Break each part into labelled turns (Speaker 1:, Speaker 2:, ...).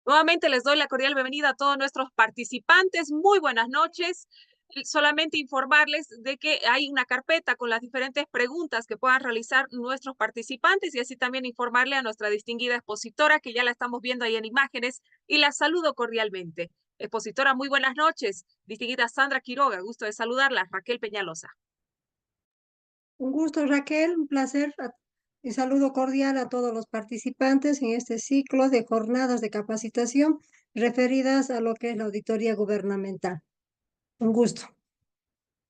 Speaker 1: Nuevamente les doy la cordial bienvenida a todos nuestros participantes. Muy buenas noches. Solamente informarles de que hay una carpeta con las diferentes preguntas que puedan realizar nuestros participantes y así también informarle a nuestra distinguida expositora que ya la estamos viendo ahí en imágenes y la saludo cordialmente. Expositora, muy buenas noches. Distinguida Sandra Quiroga, gusto de saludarla. Raquel Peñalosa.
Speaker 2: Un gusto, Raquel, un placer y saludo cordial a todos los participantes en este ciclo de jornadas de capacitación referidas a lo que es la auditoría gubernamental. Un gusto.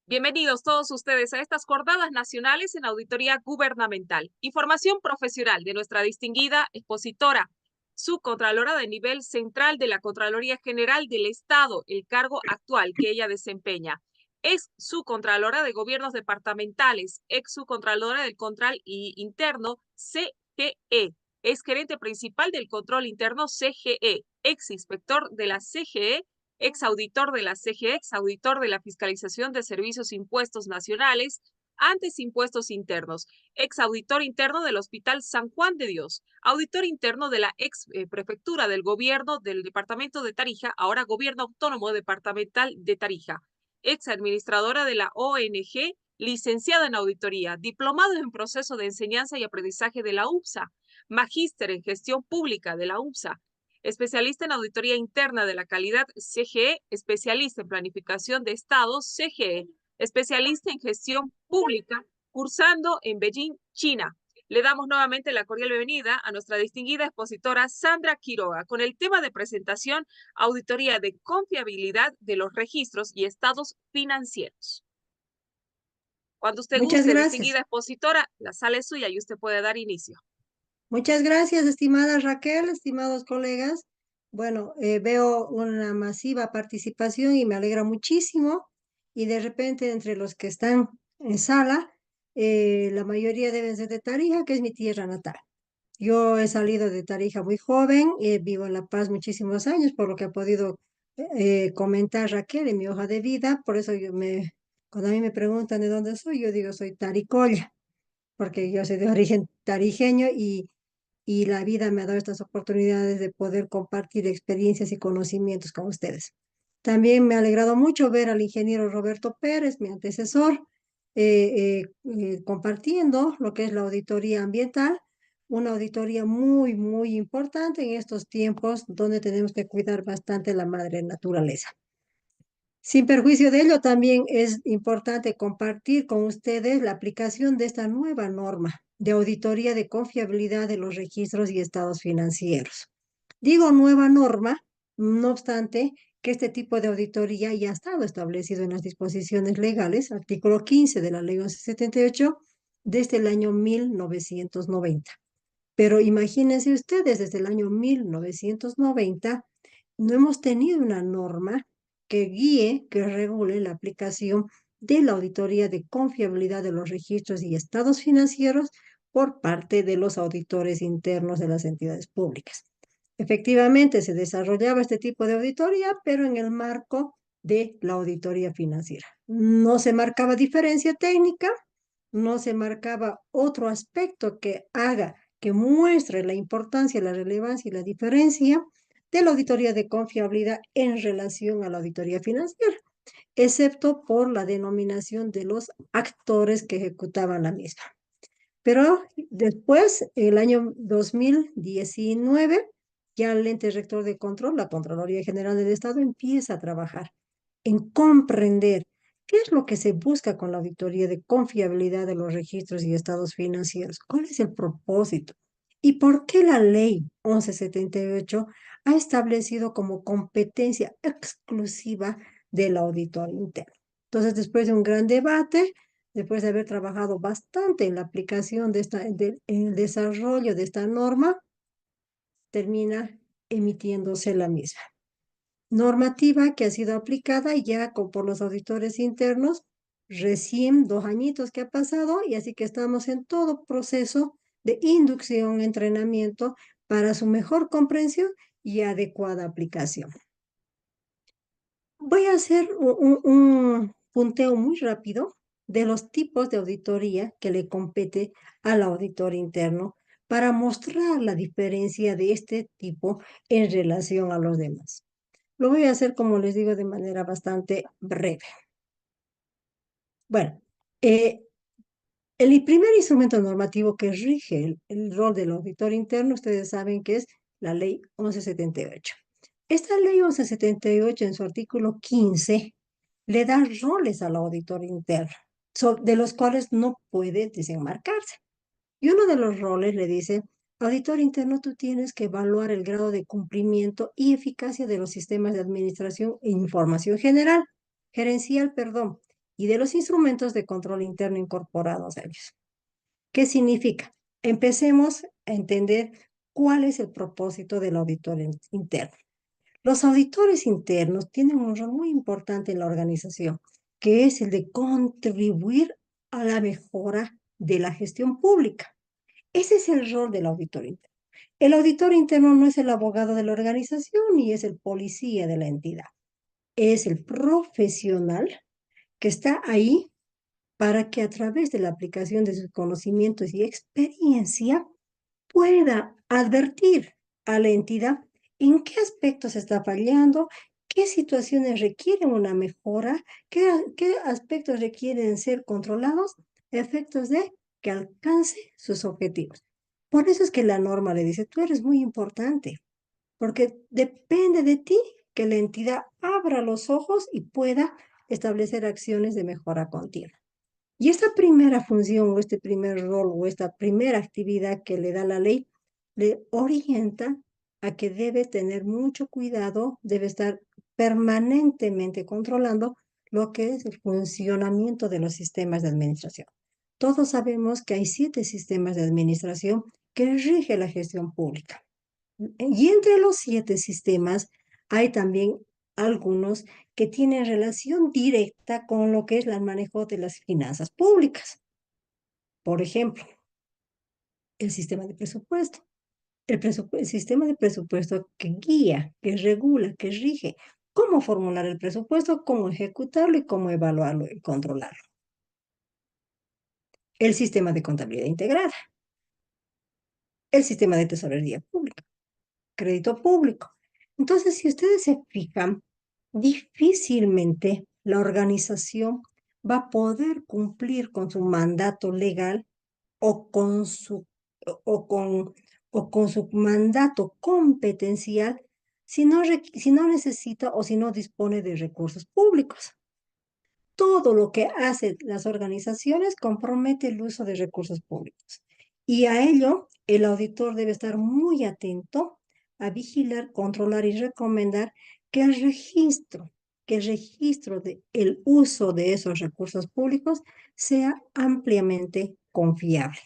Speaker 1: Bienvenidos todos ustedes a estas jornadas nacionales en auditoría gubernamental. Información profesional de nuestra distinguida expositora, subcontralora de nivel central de la Contraloría General del Estado, el cargo actual que ella desempeña. Es subcontralora de gobiernos departamentales, ex subcontralora del control interno CGE, es gerente principal del control interno CGE, ex inspector de la CGE, ex auditor de la CGE, ex auditor de la Fiscalización de Servicios Impuestos Nacionales, antes impuestos internos, ex auditor interno del Hospital San Juan de Dios, auditor interno de la ex prefectura del gobierno del departamento de Tarija, ahora gobierno autónomo departamental de Tarija, ex administradora de la ONG, licenciada en auditoría, diplomado en proceso de enseñanza y aprendizaje de la UPSA, magíster en gestión pública de la UPSA, especialista en auditoría interna de la calidad CGE, especialista en planificación de estados CGE, especialista en gestión pública, cursando en Beijing, China. Le damos nuevamente la cordial bienvenida a nuestra distinguida expositora Sandra Quiroga con el tema de presentación Auditoría de confiabilidad de los registros y estados financieros. Cuando usted
Speaker 2: Muchas
Speaker 1: guste,
Speaker 2: gracias.
Speaker 1: distinguida expositora, la sala es suya y usted puede dar inicio.
Speaker 2: Muchas gracias, estimada Raquel, estimados colegas. Bueno, veo una masiva participación y me alegra muchísimo. Y de repente, entre los que están en sala, la mayoría deben ser de Tarija, que es mi tierra natal. Yo he salido de Tarija muy joven, vivo en La Paz muchísimos años, por lo que ha podido comentar Raquel en mi hoja de vida. Por eso cuando a mí me preguntan de dónde soy, yo digo soy taricoya, porque yo soy de origen tarijeño y la vida me ha dado estas oportunidades de poder compartir experiencias y conocimientos con ustedes. También me ha alegrado mucho ver al ingeniero Roberto Pérez, mi antecesor, compartiendo lo que es la auditoría ambiental, una auditoría muy, muy importante en estos tiempos donde tenemos que cuidar bastante la madre naturaleza. Sin perjuicio de ello, también es importante compartir con ustedes la aplicación de esta nueva norma de auditoría de confiabilidad de los registros y estados financieros. Digo nueva norma, no obstante que este tipo de auditoría ya ha estado establecido en las disposiciones legales, artículo 15 de la Ley 1178, desde el año 1990. Pero imagínense ustedes, desde el año 1990 no hemos tenido una norma que guíe, que regule la aplicación de la auditoría de confiabilidad de los registros y estados financieros por parte de los auditores internos de las entidades públicas. Efectivamente, se desarrollaba este tipo de auditoría, pero en el marco de la auditoría financiera. No se marcaba diferencia técnica, no se marcaba otro aspecto que haga, que muestre la importancia, la relevancia y la diferencia de la auditoría de confiabilidad en relación a la auditoría financiera, excepto por la denominación de los actores que ejecutaban la misma. Pero después, el año 2019, ya el ente rector de control, la Contraloría General del Estado, empieza a trabajar en comprender qué es lo que se busca con la auditoría de confiabilidad de los registros y estados financieros, cuál es el propósito y por qué la ley 1178 ha establecido como competencia exclusiva del auditor interno. Entonces, después de un gran debate, después de haber trabajado bastante en la aplicación en el desarrollo de esta norma, termina emitiéndose la misma. Normativa que ha sido aplicada ya por los auditores internos, recién 2 añitos que ha pasado, y así que estamos en todo proceso de inducción, entrenamiento para su mejor comprensión y adecuada aplicación. Voy a hacer un punteo muy rápido de los tipos de auditoría que le compete al auditor interno para mostrar la diferencia de este tipo en relación a los demás. Lo voy a hacer, como les digo, de manera bastante breve. Bueno, eh, el primer instrumento normativo que rige el rol del auditor interno, ustedes saben que es la Ley 1178. Esta Ley 1178, en su artículo 15, le da roles al auditor interno, de los cuales no puede desenmarcarse. Y uno de los roles le dice, auditor interno, tú tienes que evaluar el grado de cumplimiento y eficacia de los sistemas de administración e información gerencial, perdón, y de los instrumentos de control interno incorporados a ellos. ¿Qué significa? Empecemos a entender cuál es el propósito del auditor interno. Los auditores internos tienen un rol muy importante en la organización, que es el de contribuir a la mejora de la gestión pública. Ese es el rol del auditor interno. El auditor interno no es el abogado de la organización ni es el policía de la entidad. Es el profesional que está ahí para que a través de la aplicación de sus conocimientos y experiencia pueda advertir a la entidad en qué aspectos está fallando, qué situaciones requieren una mejora, qué aspectos requieren ser controlados, efectos de que alcance sus objetivos. Por eso es que la norma le dice, tú eres muy importante, porque depende de ti que la entidad abra los ojos y pueda establecer acciones de mejora continua. Y esta primera función o este primer rol o esta primera actividad que le da la ley, le orienta a que debe tener mucho cuidado, debe estar permanentemente controlando lo que es el funcionamiento de los sistemas de administración. Todos sabemos que hay 7 sistemas de administración que rige la gestión pública. Y entre los 7 sistemas hay también algunos que tienen relación directa con lo que es el manejo de las finanzas públicas. Por ejemplo, el sistema de presupuesto. El sistema de presupuesto que guía, que regula, que rige cómo formular el presupuesto, cómo ejecutarlo y cómo evaluarlo y controlarlo. El sistema de contabilidad integrada. El sistema de tesorería pública. Crédito público. Entonces, si ustedes se fijan, difícilmente la organización va a poder cumplir con su mandato legal o con su, o con, o con su mandato competencial si no necesita o si no dispone de recursos públicos. Todo lo que hacen las organizaciones compromete el uso de recursos públicos. Y a ello, el auditor debe estar muy atento a vigilar, controlar y recomendar que que el registro del uso de esos recursos públicos sea ampliamente confiable.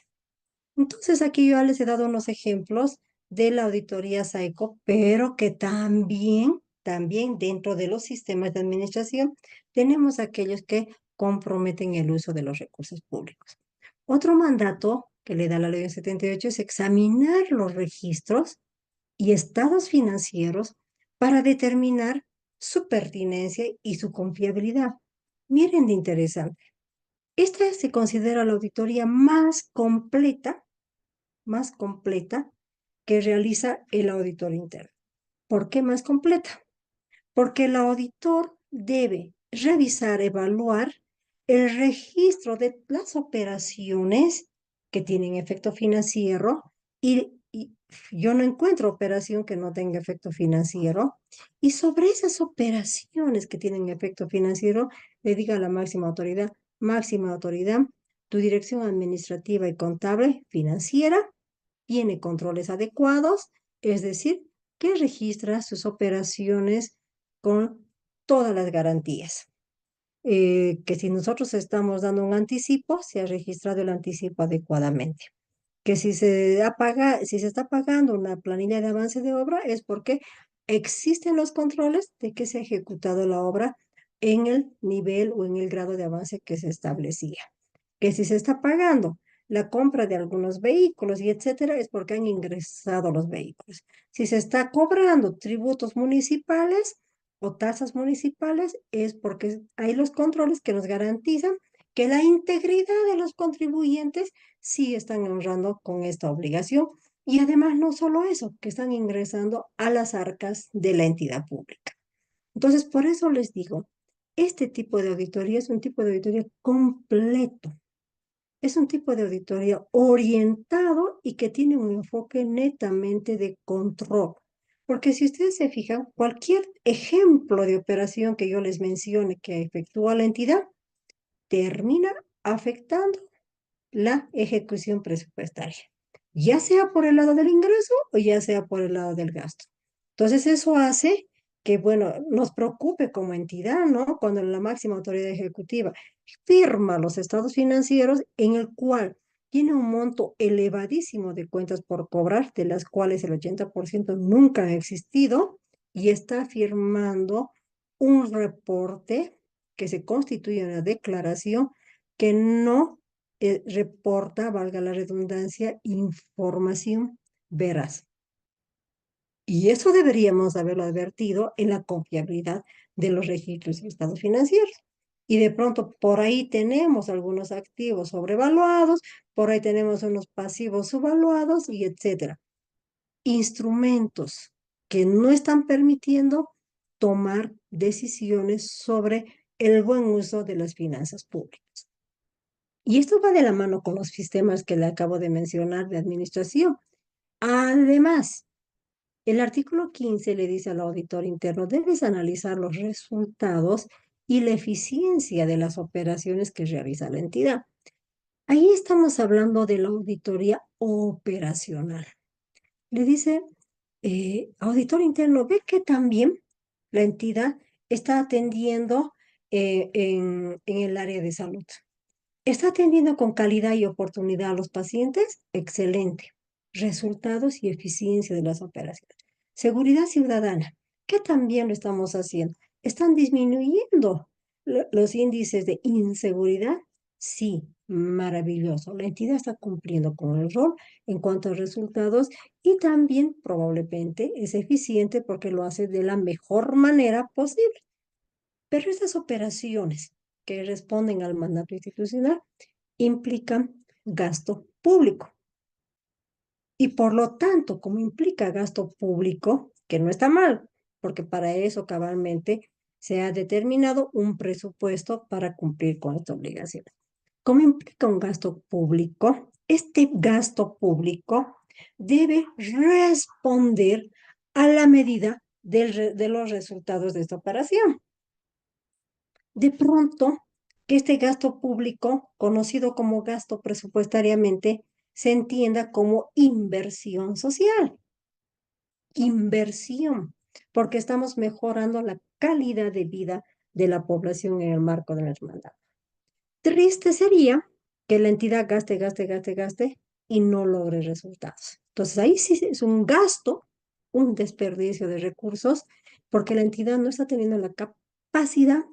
Speaker 2: Entonces, aquí yo ya les he dado unos ejemplos de la auditoría SAICO, pero que también dentro de los sistemas de administración tenemos aquellos que comprometen el uso de los recursos públicos. Otro mandato que le da la ley 78 es examinar los registros y estados financieros para determinar su pertinencia y su confiabilidad. Miren de interesante. Esta se considera la auditoría más completa que realiza el auditor interno. ¿Por qué más completa? Porque el auditor debe revisar, evaluar el registro de las operaciones que tienen efecto financiero y yo no encuentro operación que no tenga efecto financiero y sobre esas operaciones que tienen efecto financiero le diga a la máxima autoridad, tu dirección administrativa y contable financiera tiene controles adecuados, es decir, que registra sus operaciones con todas las garantías. Que si nosotros estamos dando un anticipo, se ha registrado el anticipo adecuadamente. Que si se está pagando una planilla de avance de obra es porque existen los controles de que se ha ejecutado la obra en el nivel o en el grado de avance que se establecía. Que si se está pagando la compra de algunos vehículos y etcétera, es porque han ingresado los vehículos. Si se está cobrando tributos municipales o tasas municipales, es porque hay los controles que nos garantizan que la integridad de los contribuyentes sí están honrando con esta obligación. Y además no solo eso, que están ingresando a las arcas de la entidad pública. Entonces, por eso les digo, este tipo de auditoría es un tipo de auditoría completo. Es un tipo de auditoría orientado y que tiene un enfoque netamente de control. Porque si ustedes se fijan, cualquier ejemplo de operación que yo les mencione que efectúa la entidad termina afectando la ejecución presupuestaria, ya sea por el lado del ingreso o ya sea por el lado del gasto. Entonces eso hace que, bueno, nos preocupe como entidad, ¿no? Cuando la máxima autoridad ejecutiva firma los estados financieros en el cual tiene un monto elevadísimo de cuentas por cobrar, de las cuales el 80% nunca han existido, y está firmando un reporte que se constituye una declaración que no reporta, valga la redundancia, información veraz. Y eso deberíamos haberlo advertido en la confiabilidad de los registros y estados financieros. Y de pronto por ahí tenemos algunos activos sobrevaluados, por ahí tenemos unos pasivos subvaluados y etcétera. Instrumentos que no están permitiendo tomar decisiones sobre el buen uso de las finanzas públicas. Y esto va de la mano con los sistemas que le acabo de mencionar de administración. Además, el artículo 15 le dice al auditor interno, debes analizar los resultados y la eficiencia de las operaciones que realiza la entidad. Ahí estamos hablando de la auditoría operacional. Le dice, auditor interno, ve que también la entidad está atendiendo en el área de salud. ¿Está atendiendo con calidad y oportunidad a los pacientes? Excelente. Resultados y eficiencia de las operaciones. Seguridad ciudadana, ¿qué también lo estamos haciendo? ¿Están disminuyendo los índices de inseguridad? Sí, maravilloso. La entidad está cumpliendo con el rol en cuanto a resultados y también probablemente es eficiente porque lo hace de la mejor manera posible. Pero estas operaciones que responden al mandato institucional implican gasto público. Y por lo tanto, como implica gasto público, que no está mal, porque para eso cabalmente se ha determinado un presupuesto para cumplir con esta obligación. Como implica un gasto público, este gasto público debe responder a la medida de los resultados de esta operación. De pronto, que este gasto público, conocido como gasto presupuestariamente, se entienda como inversión social. Inversión, porque estamos mejorando la calidad de vida de la población en el marco de nuestro mandato. Triste sería que la entidad gaste, gaste, gaste, gaste y no logre resultados. Entonces ahí sí es un gasto, un desperdicio de recursos, porque la entidad no está teniendo la capacidad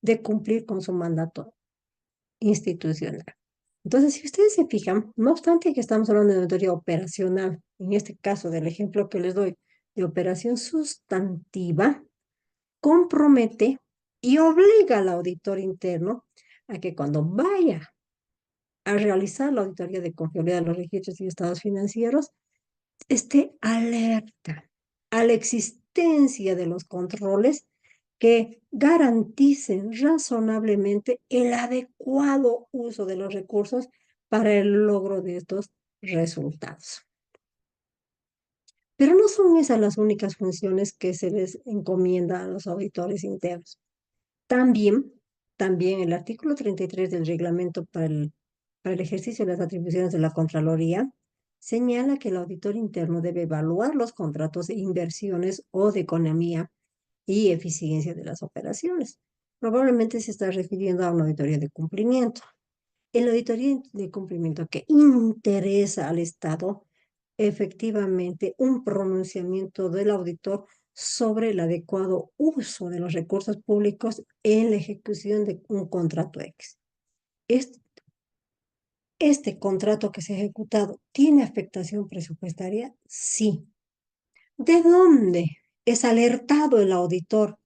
Speaker 2: de cumplir con su mandato institucional. Entonces, si ustedes se fijan, no obstante que estamos hablando de auditoría operacional, en este caso del ejemplo que les doy de operación sustantiva, compromete y obliga al auditor interno a que cuando vaya a realizar la auditoría de confiabilidad de los registros y estados financieros, esté alerta a la existencia de los controles que garanticen razonablemente el adecuado uso de los recursos para el logro de estos resultados. Pero no son esas las únicas funciones que se les encomienda a los auditores internos. También, también el artículo 33 del reglamento para el ejercicio de las atribuciones de la Contraloría señala que el auditor interno debe evaluar los contratos de inversiones o de economía y eficiencia de las operaciones. Probablemente se está refiriendo a una auditoría de cumplimiento. En la auditoría de cumplimiento que interesa al Estado, efectivamente, un pronunciamiento del auditor sobre el adecuado uso de los recursos públicos en la ejecución de un contrato X. Este contrato que se ha ejecutado tiene afectación presupuestaria, sí. ¿De dónde es alertado el auditor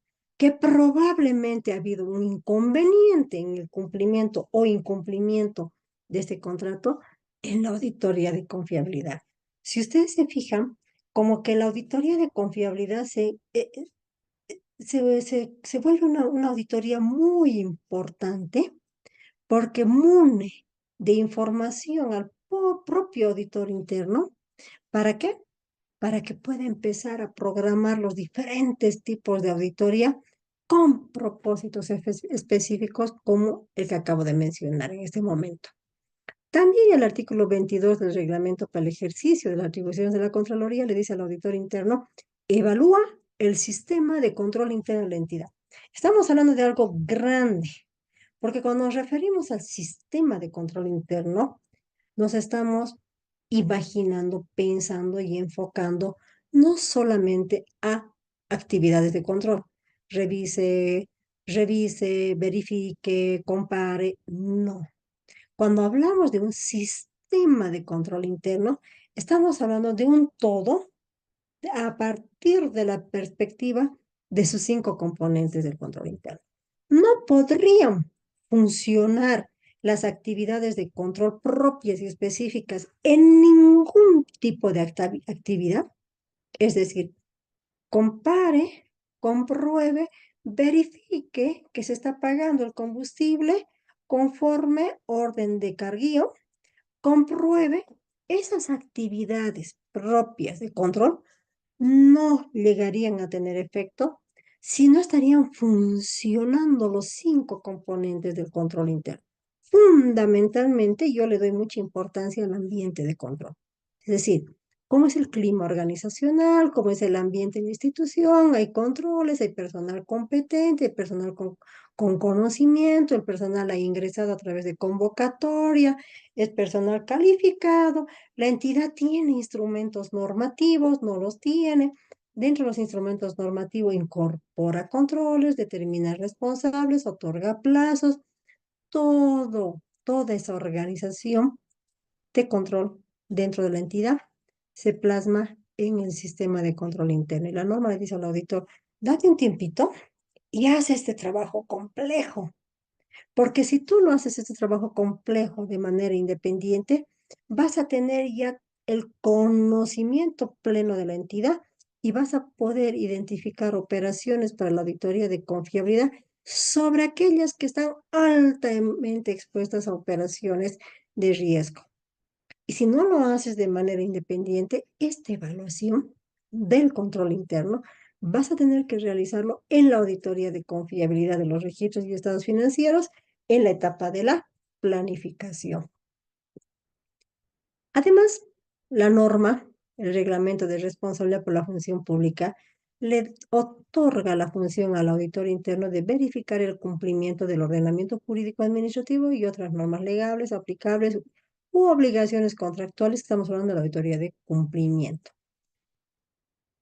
Speaker 2: que probablemente ha habido un inconveniente en el cumplimiento o incumplimiento de este contrato en la auditoría de confiabilidad. Si ustedes se fijan, como que la auditoría de confiabilidad se vuelve una auditoría muy importante porque mune de información al propio auditor interno. ¿Para qué? Para que pueda empezar a programar los diferentes tipos de auditoría con propósitos específicos como el que acabo de mencionar en este momento. También el artículo 22 del reglamento para el ejercicio de las atribuciones de la Contraloría le dice al auditor interno, evalúa el sistema de control interno de la entidad. Estamos hablando de algo grande, porque cuando nos referimos al sistema de control interno, nos estamos imaginando, pensando y enfocando no solamente a actividades de control. Revise, verifique, compare. No. Cuando hablamos de un sistema de control interno, estamos hablando de un todo a partir de la perspectiva de sus cinco componentes del control interno. No podrían funcionar las actividades de control propias y específicas en ningún tipo de actividad, es decir, compare, compruebe, verifique que se está pagando el combustible conforme orden de carguío, compruebe esas actividades propias de control no llegarían a tener efecto si no estarían funcionando los cinco componentes del control interno. Fundamentalmente, yo le doy mucha importancia al ambiente de control. Es decir, cómo es el clima organizacional, cómo es el ambiente en la institución, hay controles, hay personal competente, hay personal con conocimiento, el personal ha ingresado a través de convocatoria, es personal calificado, la entidad tiene instrumentos normativos, no los tiene. Dentro de los instrumentos normativos incorpora controles, determina responsables, otorga plazos, toda esa organización de control dentro de la entidad se plasma en el sistema de control interno. Y la norma le dice al auditor, date un tiempito y haz este trabajo complejo. Porque si tú lo haces este trabajo complejo de manera independiente, vas a tener ya el conocimiento pleno de la entidad y vas a poder identificar operaciones para la auditoría de confiabilidad sobre aquellas que están altamente expuestas a operaciones de riesgo. Y si no lo haces de manera independiente, esta evaluación del control interno vas a tener que realizarlo en la auditoría de confiabilidad de los registros y estados financieros en la etapa de la planificación. Además, la norma, el reglamento de responsabilidad por la función pública, le otorga la función al auditor interno de verificar el cumplimiento del ordenamiento jurídico administrativo y otras normas legales aplicables u obligaciones contractuales. Estamos hablando de la auditoría de cumplimiento.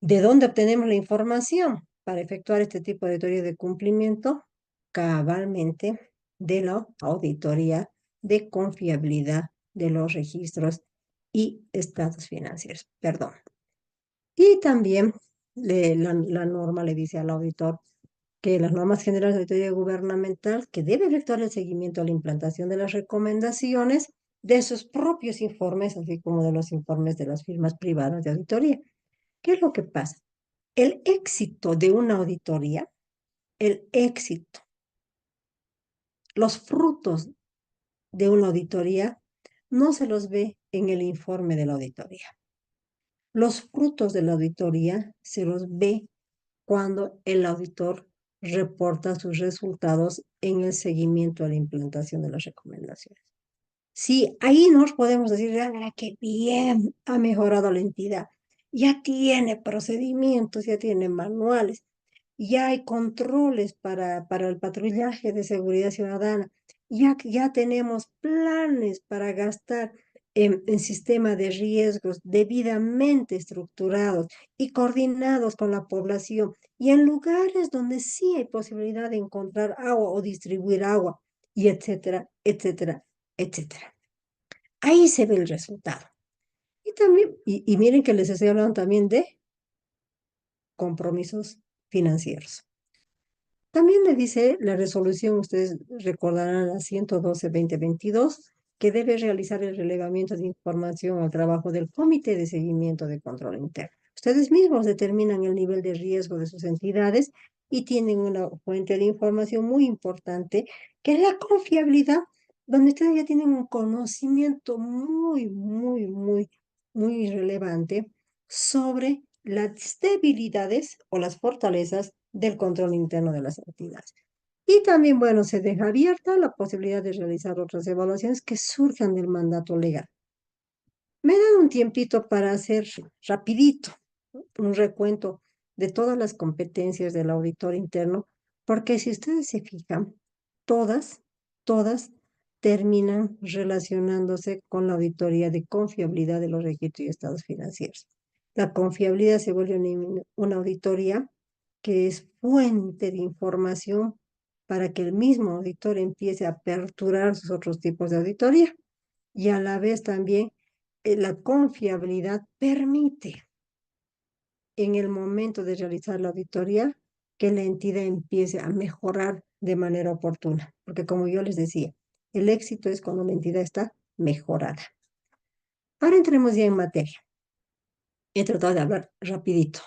Speaker 2: ¿De dónde obtenemos la información para efectuar este tipo de auditoría de cumplimiento? Cabalmente de la auditoría de confiabilidad de los registros y estados financieros. Perdón. Y también la norma le dice al auditor que las normas generales de auditoría gubernamental que debe efectuar el seguimiento a la implantación de las recomendaciones de sus propios informes, así como de los informes de las firmas privadas de auditoría. ¿Qué es lo que pasa? El éxito de una auditoría, el éxito, los frutos de una auditoría no se los ve en el informe de la auditoría. Los frutos de la auditoría se los ve cuando el auditor reporta sus resultados en el seguimiento a la implantación de las recomendaciones. Sí, ahí nos podemos decir, ah, qué bien ha mejorado la entidad. Ya tiene procedimientos, ya tiene manuales, ya hay controles para el patrullaje de seguridad ciudadana, ya tenemos planes para gastar en sistema de riesgos debidamente estructurados y coordinados con la población y en lugares donde sí hay posibilidad de encontrar agua o distribuir agua, y etcétera, etcétera, etcétera. Ahí se ve el resultado. Y también, y miren que les estoy hablando también de compromisos financieros. También le dice la resolución, ustedes recordarán la 112-2022, que debe realizar el relevamiento de información al trabajo del Comité de Seguimiento de Control Interno. Ustedes mismos determinan el nivel de riesgo de sus entidades y tienen una fuente de información muy importante, que es la confiabilidad, donde ustedes ya tienen un conocimiento muy relevante sobre las debilidades o las fortalezas del control interno de las entidades. Y también, bueno, se deja abierta la posibilidad de realizar otras evaluaciones que surjan del mandato legal. Me he dado un tiempito para hacer rapidito un recuento de todas las competencias del auditor interno, porque si ustedes se fijan, todas terminan relacionándose con la auditoría de confiabilidad de los registros y estados financieros. La confiabilidad se vuelve una auditoría que es fuente de información para que el mismo auditor empiece a aperturar sus otros tipos de auditoría. Y a la vez también la confiabilidad permite en el momento de realizar la auditoría que la entidad empiece a mejorar de manera oportuna. Porque como yo les decía, el éxito es cuando la entidad está mejorada. Ahora entremos ya en materia. He tratado de hablar rapidito.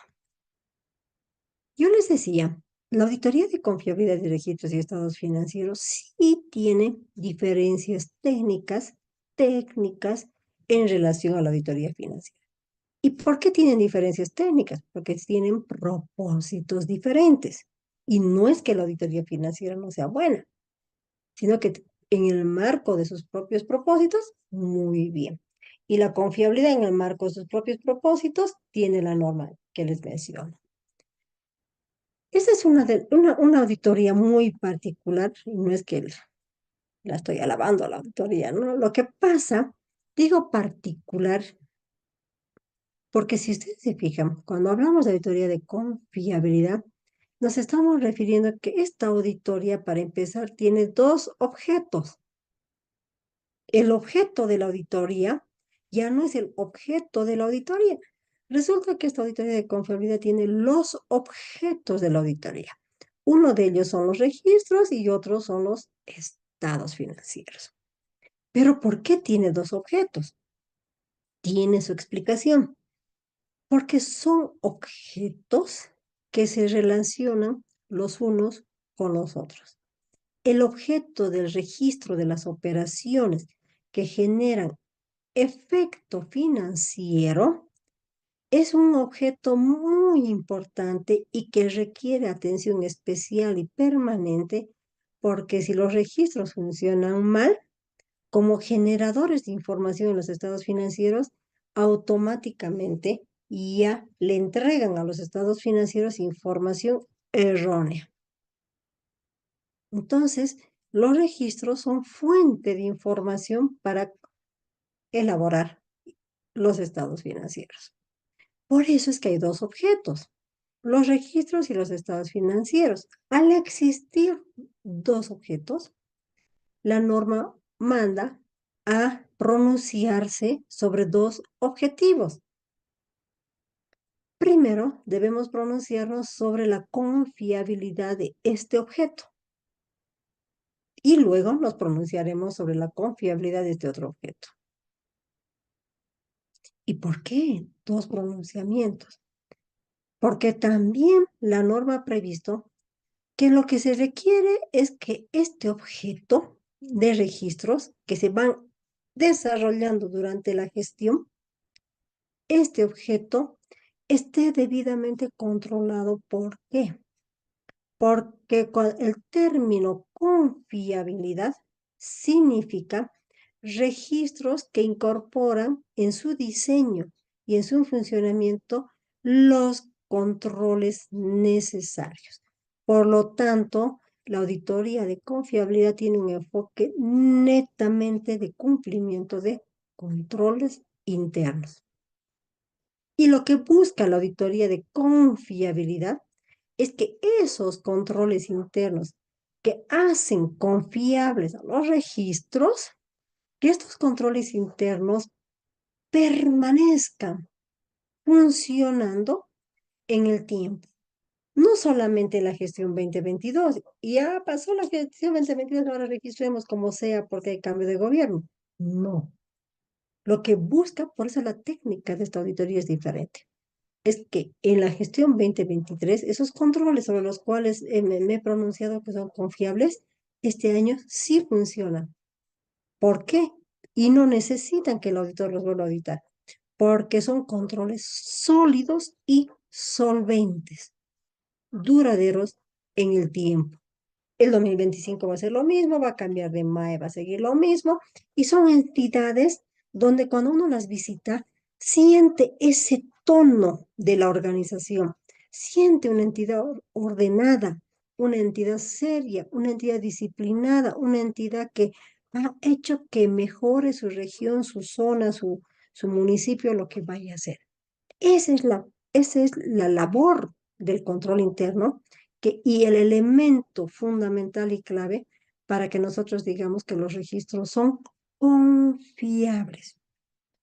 Speaker 2: Yo les decía, la auditoría de confiabilidad de registros y estados financieros sí tiene diferencias técnicas en relación a la auditoría financiera. ¿Y por qué tienen diferencias técnicas? Porque tienen propósitos diferentes. Y no es que la auditoría financiera no sea buena, sino que en el marco de sus propios propósitos, muy bien. Y la confiabilidad en el marco de sus propios propósitos tiene la norma que les menciono. Esta es una auditoría muy particular, y no es que la estoy alabando a la auditoría, ¿no? Lo que pasa, digo particular, porque si ustedes se fijan, cuando hablamos de auditoría de confiabilidad, nos estamos refiriendo a que esta auditoría, para empezar, tiene dos objetos. El objeto de la auditoría ya no es el objeto de la auditoría. Resulta que esta auditoría de confiabilidad tiene los objetos de la auditoría. Uno de ellos son los registros y otros son los estados financieros. Pero ¿por qué tiene dos objetos? Tiene su explicación. Porque son objetos que se relacionan los unos con los otros. El objeto del registro de las operaciones que generan efecto financiero es un objeto muy importante y que requiere atención especial y permanente, porque si los registros funcionan mal, como generadores de información en los estados financieros, automáticamente ya le entregan a los estados financieros información errónea. Entonces, los registros son fuente de información para elaborar los estados financieros. Por eso es que hay dos objetos, los registros y los estados financieros. Al existir dos objetos, la norma manda a pronunciarse sobre dos objetivos. Primero, debemos pronunciarnos sobre la confiabilidad de este objeto y luego nos pronunciaremos sobre la confiabilidad de este otro objeto. ¿Y por qué dos pronunciamientos? Porque también la norma ha previsto que lo que se requiere es que este objeto de registros que se van desarrollando durante la gestión, este objeto esté debidamente controlado. ¿Por qué? Porque el término confiabilidad significa registros que incorporan en su diseño y en su funcionamiento los controles necesarios. Por lo tanto, la auditoría de confiabilidad tiene un enfoque netamente de cumplimiento de controles internos. Y lo que busca la auditoría de confiabilidad es que esos controles internos que hacen confiables a los registros, que estos controles internos permanezcan funcionando en el tiempo. No solamente la gestión 2022, ya pasó la gestión 2022, ahora registremos como sea porque hay cambio de gobierno. No, lo que busca, por eso la técnica de esta auditoría es diferente. Es que en la gestión 2023, esos controles sobre los cuales me he pronunciado que son confiables, este año sí funcionan. ¿Por qué? Y no necesitan que el auditor los vuelva a auditar, porque son controles sólidos y solventes, duraderos en el tiempo. El 2025 va a ser lo mismo, va a cambiar de MAE, va a seguir lo mismo, y son entidades donde cuando uno las visita, siente ese tono de la organización, siente una entidad ordenada, una entidad seria, una entidad disciplinada, una entidad que ha hecho que mejore su región, su zona, su municipio, lo que vaya a hacer. Esa es la labor del control interno y el elemento fundamental y clave para que nosotros digamos que los registros son confiables,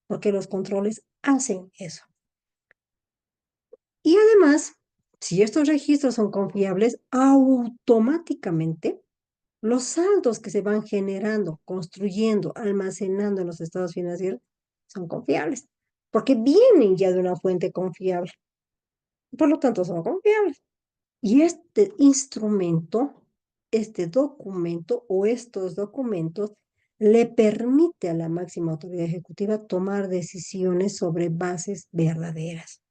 Speaker 2: porque los controles hacen eso. Y además, si estos registros son confiables, automáticamente los saldos que se van generando, construyendo, almacenando en los estados financieros son confiables, porque vienen ya de una fuente confiable. Por lo tanto, son confiables. Y este instrumento, este documento o estos documentos le permite a la máxima autoridad ejecutiva tomar decisiones sobre bases verdaderas,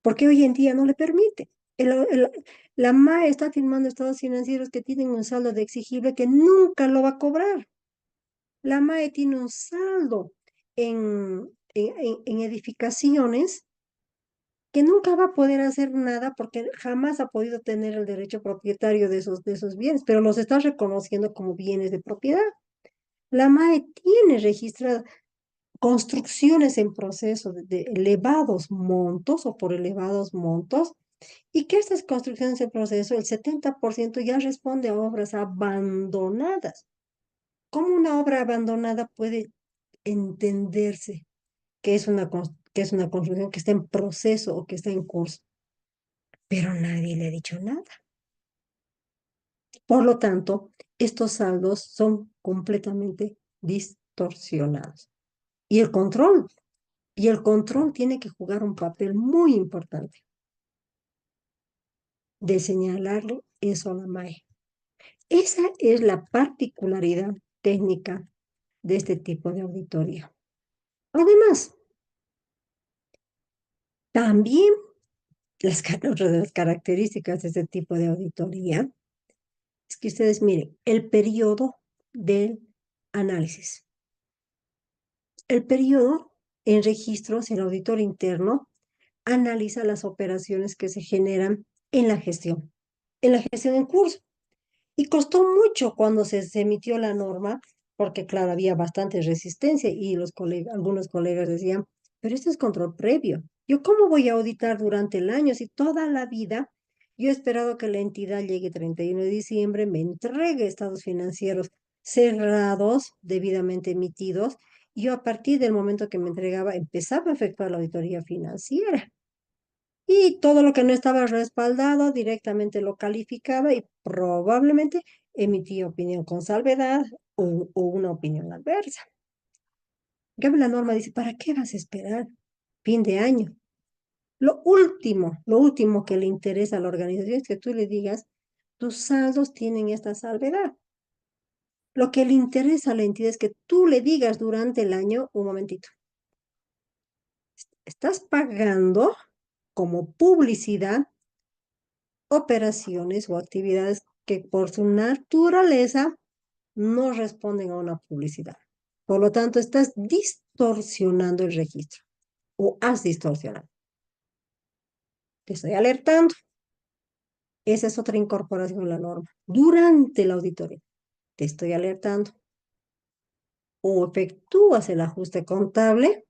Speaker 2: porque hoy en día no le permite. El- el- la MAE está firmando estados financieros que tienen un saldo de exigible que nunca lo va a cobrar. La MAE tiene un saldo en edificaciones que nunca va a poder hacer nada porque jamás ha podido tener el derecho propietario de esos bienes, pero los está reconociendo como bienes de propiedad. La MAE tiene registradas construcciones en proceso de elevados montos o por elevados montos, y que estas construcciones en proceso, el 70% ya responde a obras abandonadas. ¿Cómo una obra abandonada puede entenderse que es una construcción que está en proceso o que está en curso? Pero nadie le ha dicho nada. Por lo tanto, estos saldos son completamente distorsionados. Y el control tiene que jugar un papel muy importante de señalarle eso a la MAE. Esa es la particularidad técnica de este tipo de auditoría. Además, también otra de las características de este tipo de auditoría es que ustedes miren el periodo del análisis. El periodo en registros, el auditor interno analiza las operaciones que se generan en la gestión en curso. Y costó mucho cuando se emitió la norma, porque claro, había bastante resistencia y algunos colegas decían, pero esto es control previo. ¿Yo cómo voy a auditar durante el año si toda la vida yo he esperado que la entidad llegue 31 de diciembre, me entregue estados financieros cerrados, debidamente emitidos, y yo a partir del momento que me entregaba empezaba a efectuar la auditoría financiera? Y todo lo que no estaba respaldado directamente lo calificaba y probablemente emitía opinión con salvedad o una opinión adversa. En cambio, la norma dice, ¿para qué vas a esperar fin de año? Lo último que le interesa a la organización es que tú le digas, tus saldos tienen esta salvedad. Lo que le interesa a la entidad es que tú le digas durante el año, un momentito, estás pagando como publicidad operaciones o actividades que por su naturaleza no responden a una publicidad. Por lo tanto, estás distorsionando el registro o has distorsionado. Te estoy alertando. Esa es otra incorporación a la norma. Durante la auditoría, te estoy alertando. O efectúas el ajuste contable,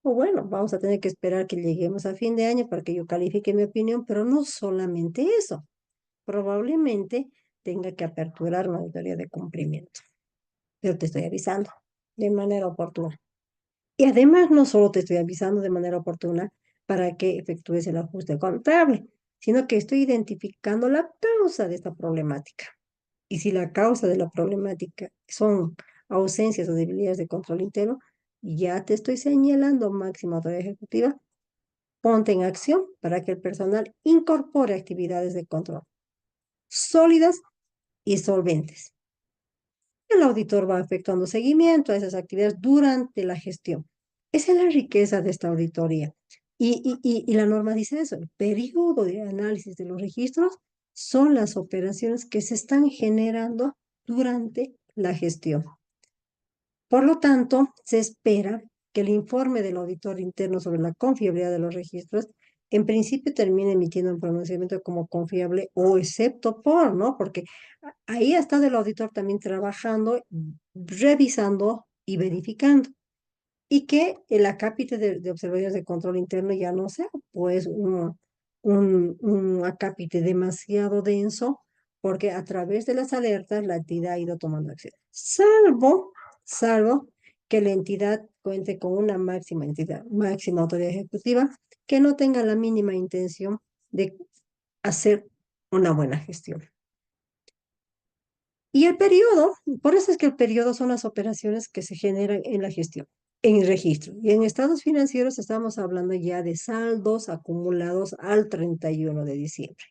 Speaker 2: o bueno, vamos a tener que esperar que lleguemos a fin de año para que yo califique mi opinión, pero no solamente eso. Probablemente tenga que aperturar una auditoría de cumplimiento. Pero te estoy avisando de manera oportuna. Y además no solo te estoy avisando de manera oportuna para que efectúes el ajuste contable, sino que estoy identificando la causa de esta problemática. Y si la causa de la problemática son ausencias o debilidades de control interno, ya te estoy señalando, máxima autoridad ejecutiva, ponte en acción para que el personal incorpore actividades de control sólidas y solventes. El auditor va efectuando seguimiento a esas actividades durante la gestión. Esa es la riqueza de esta auditoría. Y la norma dice eso, el periodo de análisis de los registros son las operaciones que se están generando durante la gestión. Por lo tanto, se espera que el informe del auditor interno sobre la confiabilidad de los registros en principio termine emitiendo un pronunciamiento como confiable o excepto por, ¿no? Porque ahí ha estado el auditor también trabajando, revisando y verificando. Y que el acápite de observadores de control interno ya no sea pues un acápite demasiado denso, porque a través de las alertas la entidad ha ido tomando acción. Salvo que la entidad cuente con una máxima autoridad ejecutiva que no tenga la mínima intención de hacer una buena gestión. Y el periodo, por eso es que el periodo son las operaciones que se generan en la gestión, en el registro. Y en estados financieros estamos hablando ya de saldos acumulados al 31 de diciembre.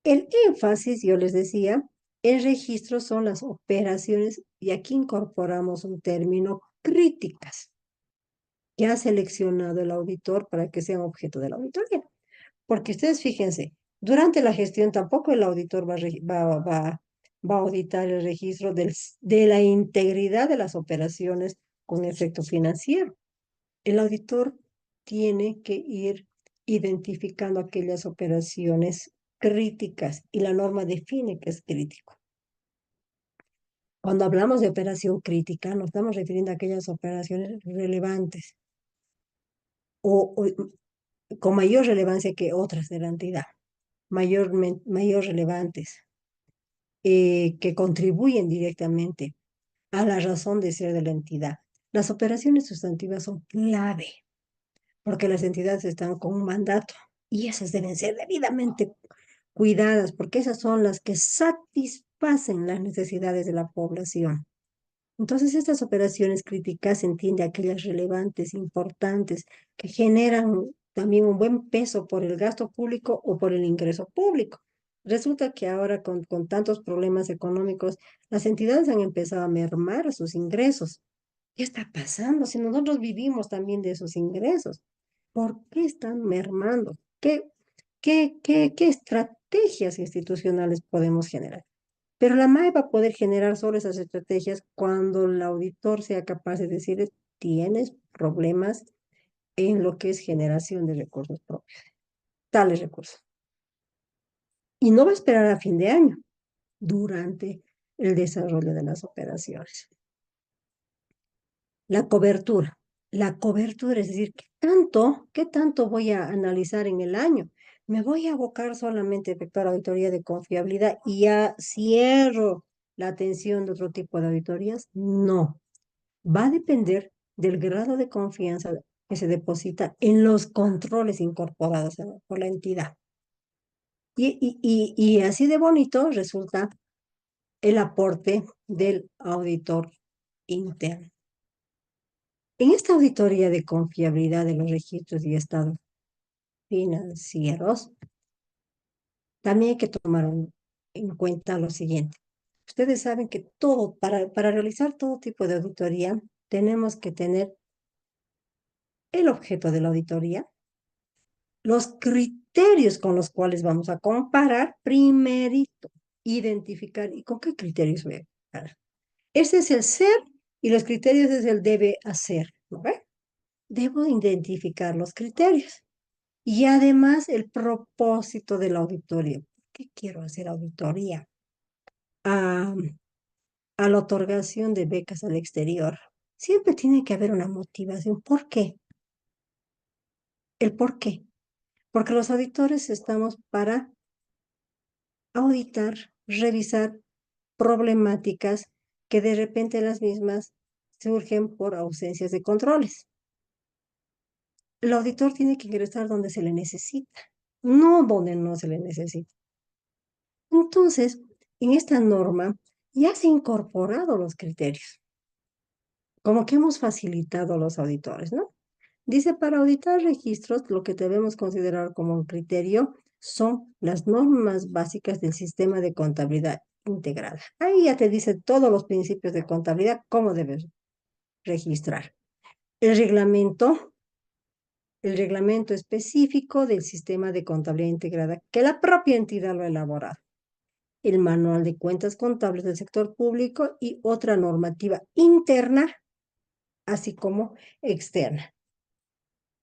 Speaker 2: El énfasis, yo les decía, en registro son las operaciones, y aquí incorporamos un término, críticas, que ha seleccionado el auditor para que sean objeto de la auditoría. Porque ustedes fíjense, durante la gestión tampoco el auditor va a auditar el registro de la integridad de las operaciones con efecto financiero. El auditor tiene que ir identificando aquellas operaciones críticas y la norma define que es crítico. Cuando hablamos de operación crítica, nos estamos refiriendo a aquellas operaciones relevantes o con mayor relevancia que otras de la entidad, mayor relevantes, que contribuyen directamente a la razón de ser de la entidad. Las operaciones sustantivas son clave, porque las entidades están con un mandato y esas deben ser debidamente cuidadas, porque esas son las que satisfacen las necesidades de la población. Entonces, estas operaciones críticas se entiende aquellas relevantes, importantes, que generan también un buen peso por el gasto público o por el ingreso público. Resulta que ahora con tantos problemas económicos, las entidades han empezado a mermar sus ingresos. ¿Qué está pasando? Si nosotros vivimos también de esos ingresos, ¿por qué están mermando? ¿Qué estrategias institucionales podemos generar? Pero la MAE va a poder generar solo esas estrategias cuando el auditor sea capaz de decirle, tienes problemas en lo que es generación de recursos propios, tales recursos. Y no va a esperar a fin de año, durante el desarrollo de las operaciones. La cobertura. La cobertura, es decir, qué tanto voy a analizar en el año? ¿Me voy a abocar solamente a efectuar auditoría de confiabilidad y ya cierro la atención de otro tipo de auditorías? No. Va a depender del grado de confianza que se deposita en los controles incorporados por la entidad. Y así de bonito resulta el aporte del auditor interno. En esta auditoría de confiabilidad de los registros y estados financieros, también hay que tomar en cuenta lo siguiente. Ustedes saben que para realizar todo tipo de auditoría, tenemos que tener el objeto de la auditoría, los criterios con los cuales vamos a comparar, primerito, identificar, ¿y con qué criterios voy a comparar? Ese es el ser y los criterios es el debe hacer, ¿no ve? Debo identificar los criterios. Y además el propósito de la auditoría. ¿Por qué quiero hacer auditoría? A, a la otorgación de becas al exterior. Siempre tiene que haber una motivación. ¿Por qué? El por qué. Porque los auditores estamos para auditar, revisar problemáticas que de repente las mismas surgen por ausencias de controles. El auditor tiene que ingresar donde se le necesita. no donde no se le necesita. Entonces, en esta norma ya se han incorporado los criterios, como que hemos facilitado a los auditores, ¿no? Dice, para auditar registros, lo que debemos considerar como un criterio son las normas básicas del sistema de contabilidad integrada. Ahí ya te dice todos los principios de contabilidad, cómo debes registrar. El reglamento específico del sistema de contabilidad integrada, que la propia entidad lo ha elaborado. El manual de cuentas contables del sector público y otra normativa interna, así como externa.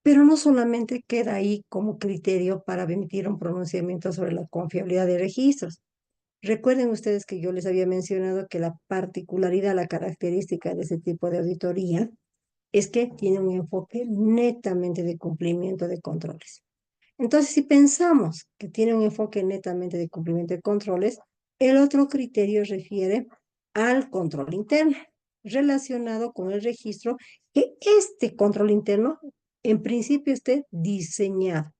Speaker 2: Pero no solamente queda ahí como criterio para emitir un pronunciamiento sobre la confiabilidad de registros. Recuerden ustedes que yo les había mencionado que la particularidad, la característica de ese tipo de auditoría es que tiene un enfoque netamente de cumplimiento de controles. Entonces, si pensamos que tiene un enfoque netamente de cumplimiento de controles, el otro criterio refiere al control interno, relacionado con el registro, que este control interno en principio esté diseñado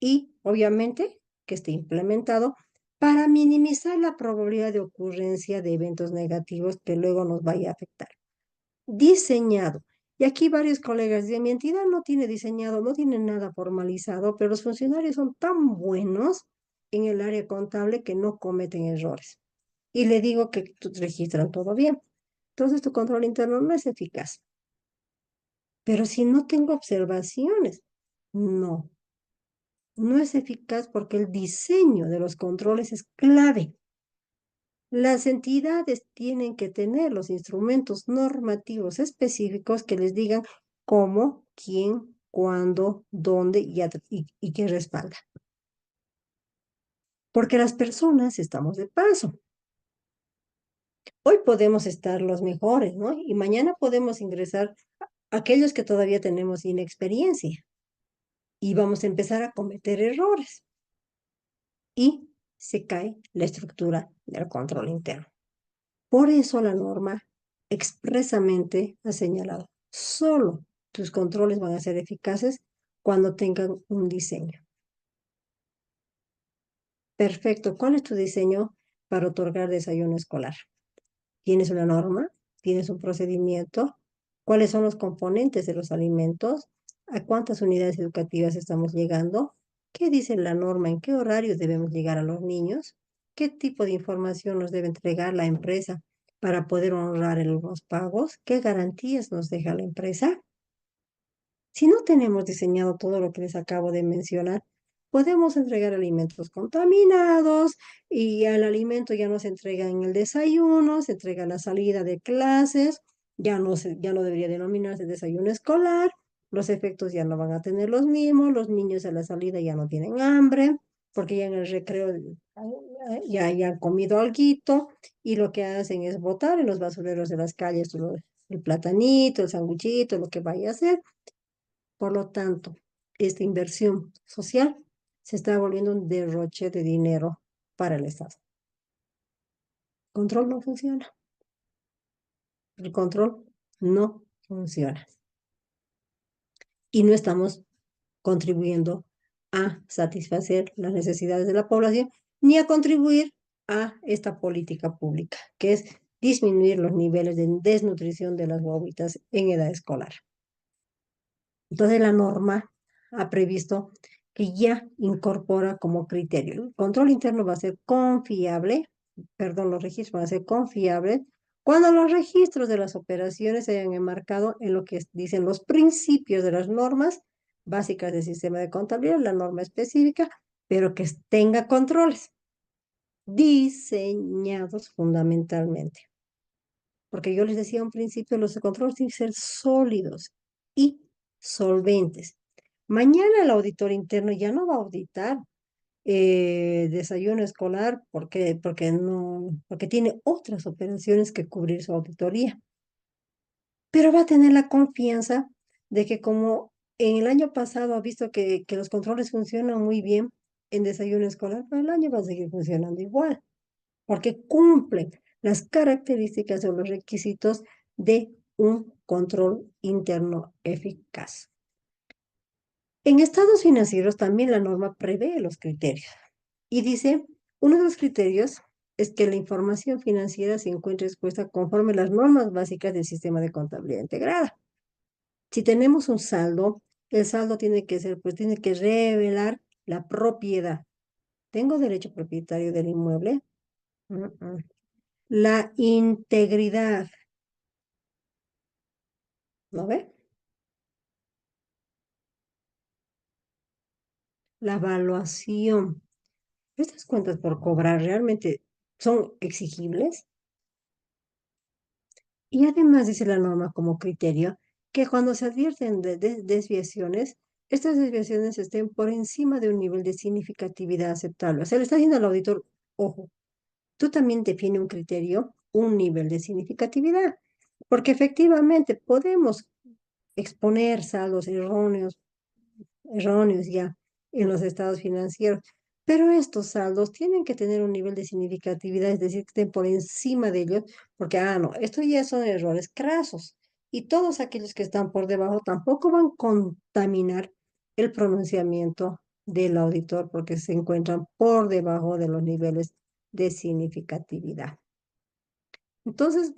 Speaker 2: y obviamente que esté implementado para minimizar la probabilidad de ocurrencia de eventos negativos que luego nos vaya a afectar. Diseñado. Y aquí varios colegas dicen, mi entidad no tiene diseñado, no tiene nada formalizado, pero los funcionarios son tan buenos en el área contable que no cometen errores. Y le digo que registran todo bien. Entonces tu control interno no es eficaz. Pero si no tengo observaciones, no, no es eficaz porque el diseño de los controles es clave. Las entidades tienen que tener los instrumentos normativos específicos que les digan cómo, quién, cuándo, dónde y qué respalda. Porque las personas estamos de paso. Hoy podemos estar los mejores, ¿no? Y mañana podemos ingresar aquellos que todavía tenemos inexperiencia y vamos a empezar a cometer errores y se cae la estructura del control interno. Por eso la norma expresamente ha señalado, solo tus controles van a ser eficaces cuando tengan un diseño. Perfecto. ¿Cuál es tu diseño para otorgar desayuno escolar? ¿Tienes una norma? ¿Tienes un procedimiento? ¿Cuáles son los componentes de los alimentos? ¿A cuántas unidades educativas estamos llegando? ¿Qué dice la norma? ¿En qué horarios debemos llegar a los niños? ¿Qué tipo de información nos debe entregar la empresa para poder honrar los pagos? ¿Qué garantías nos deja la empresa? Si no tenemos diseñado todo lo que les acabo de mencionar, podemos entregar alimentos contaminados y el alimento ya no se entrega en el desayuno, se entrega a la salida de clases, ya no debería denominarse desayuno escolar, los efectos ya no van a tener los mismos, los niños a la salida ya no tienen hambre, porque ya en el recreo ya han comido alguito y lo que hacen es botar en los basureros de las calles el platanito, el sanguchito, lo que vaya a hacer. Por lo tanto, esta inversión social se está volviendo un derroche de dinero para el Estado. El control no funciona. El control no funciona. Y no estamos contribuyendo a satisfacer las necesidades de la población ni a contribuir a esta política pública, que es disminuir los niveles de desnutrición de las guaguitas en edad escolar. Entonces la norma ha previsto que ya incorpora como criterio. El control interno va a ser confiable, perdón, los registros van a ser confiables cuando los registros de las operaciones se hayan enmarcado en lo que dicen los principios de las normas básicas del sistema de contabilidad, la norma específica, pero que tenga controles diseñados fundamentalmente. Porque yo les decía a un principio, los controles tienen que ser sólidos y solventes. Mañana el auditor interno ya no va a auditar desayuno escolar porque tiene otras operaciones que cubrir su auditoría. Pero va a tener la confianza de que como en el año pasado ha visto que los controles funcionan muy bien en desayuno escolar, pero el año va a seguir funcionando igual porque cumplen las características o los requisitos de un control interno eficaz. En estados financieros también la norma prevé los criterios y dice, uno de los criterios es que la información financiera se encuentre expuesta conforme a las normas básicas del sistema de contabilidad integrada. Si tenemos un saldo, el saldo tiene que ser, pues tiene que revelar la propiedad. ¿Tengo derecho propietario del inmueble? Mm, mm. La integridad, ¿no ve? La evaluación. ¿Estas cuentas por cobrar realmente son exigibles? Y además dice la norma como criterio que cuando se advierten de desviaciones, estas desviaciones estén por encima de un nivel de significatividad aceptable. O sea, le está diciendo al auditor, ojo, tú también define un criterio, un nivel de significatividad, porque efectivamente podemos exponer saldos erróneos ya en los estados financieros. Pero estos saldos tienen que tener un nivel de significatividad, es decir, que estén por encima de ellos, porque, no, estos ya son errores crasos. Y todos aquellos que están por debajo tampoco van a contaminar el pronunciamiento del auditor porque se encuentran por debajo de los niveles de significatividad. Entonces,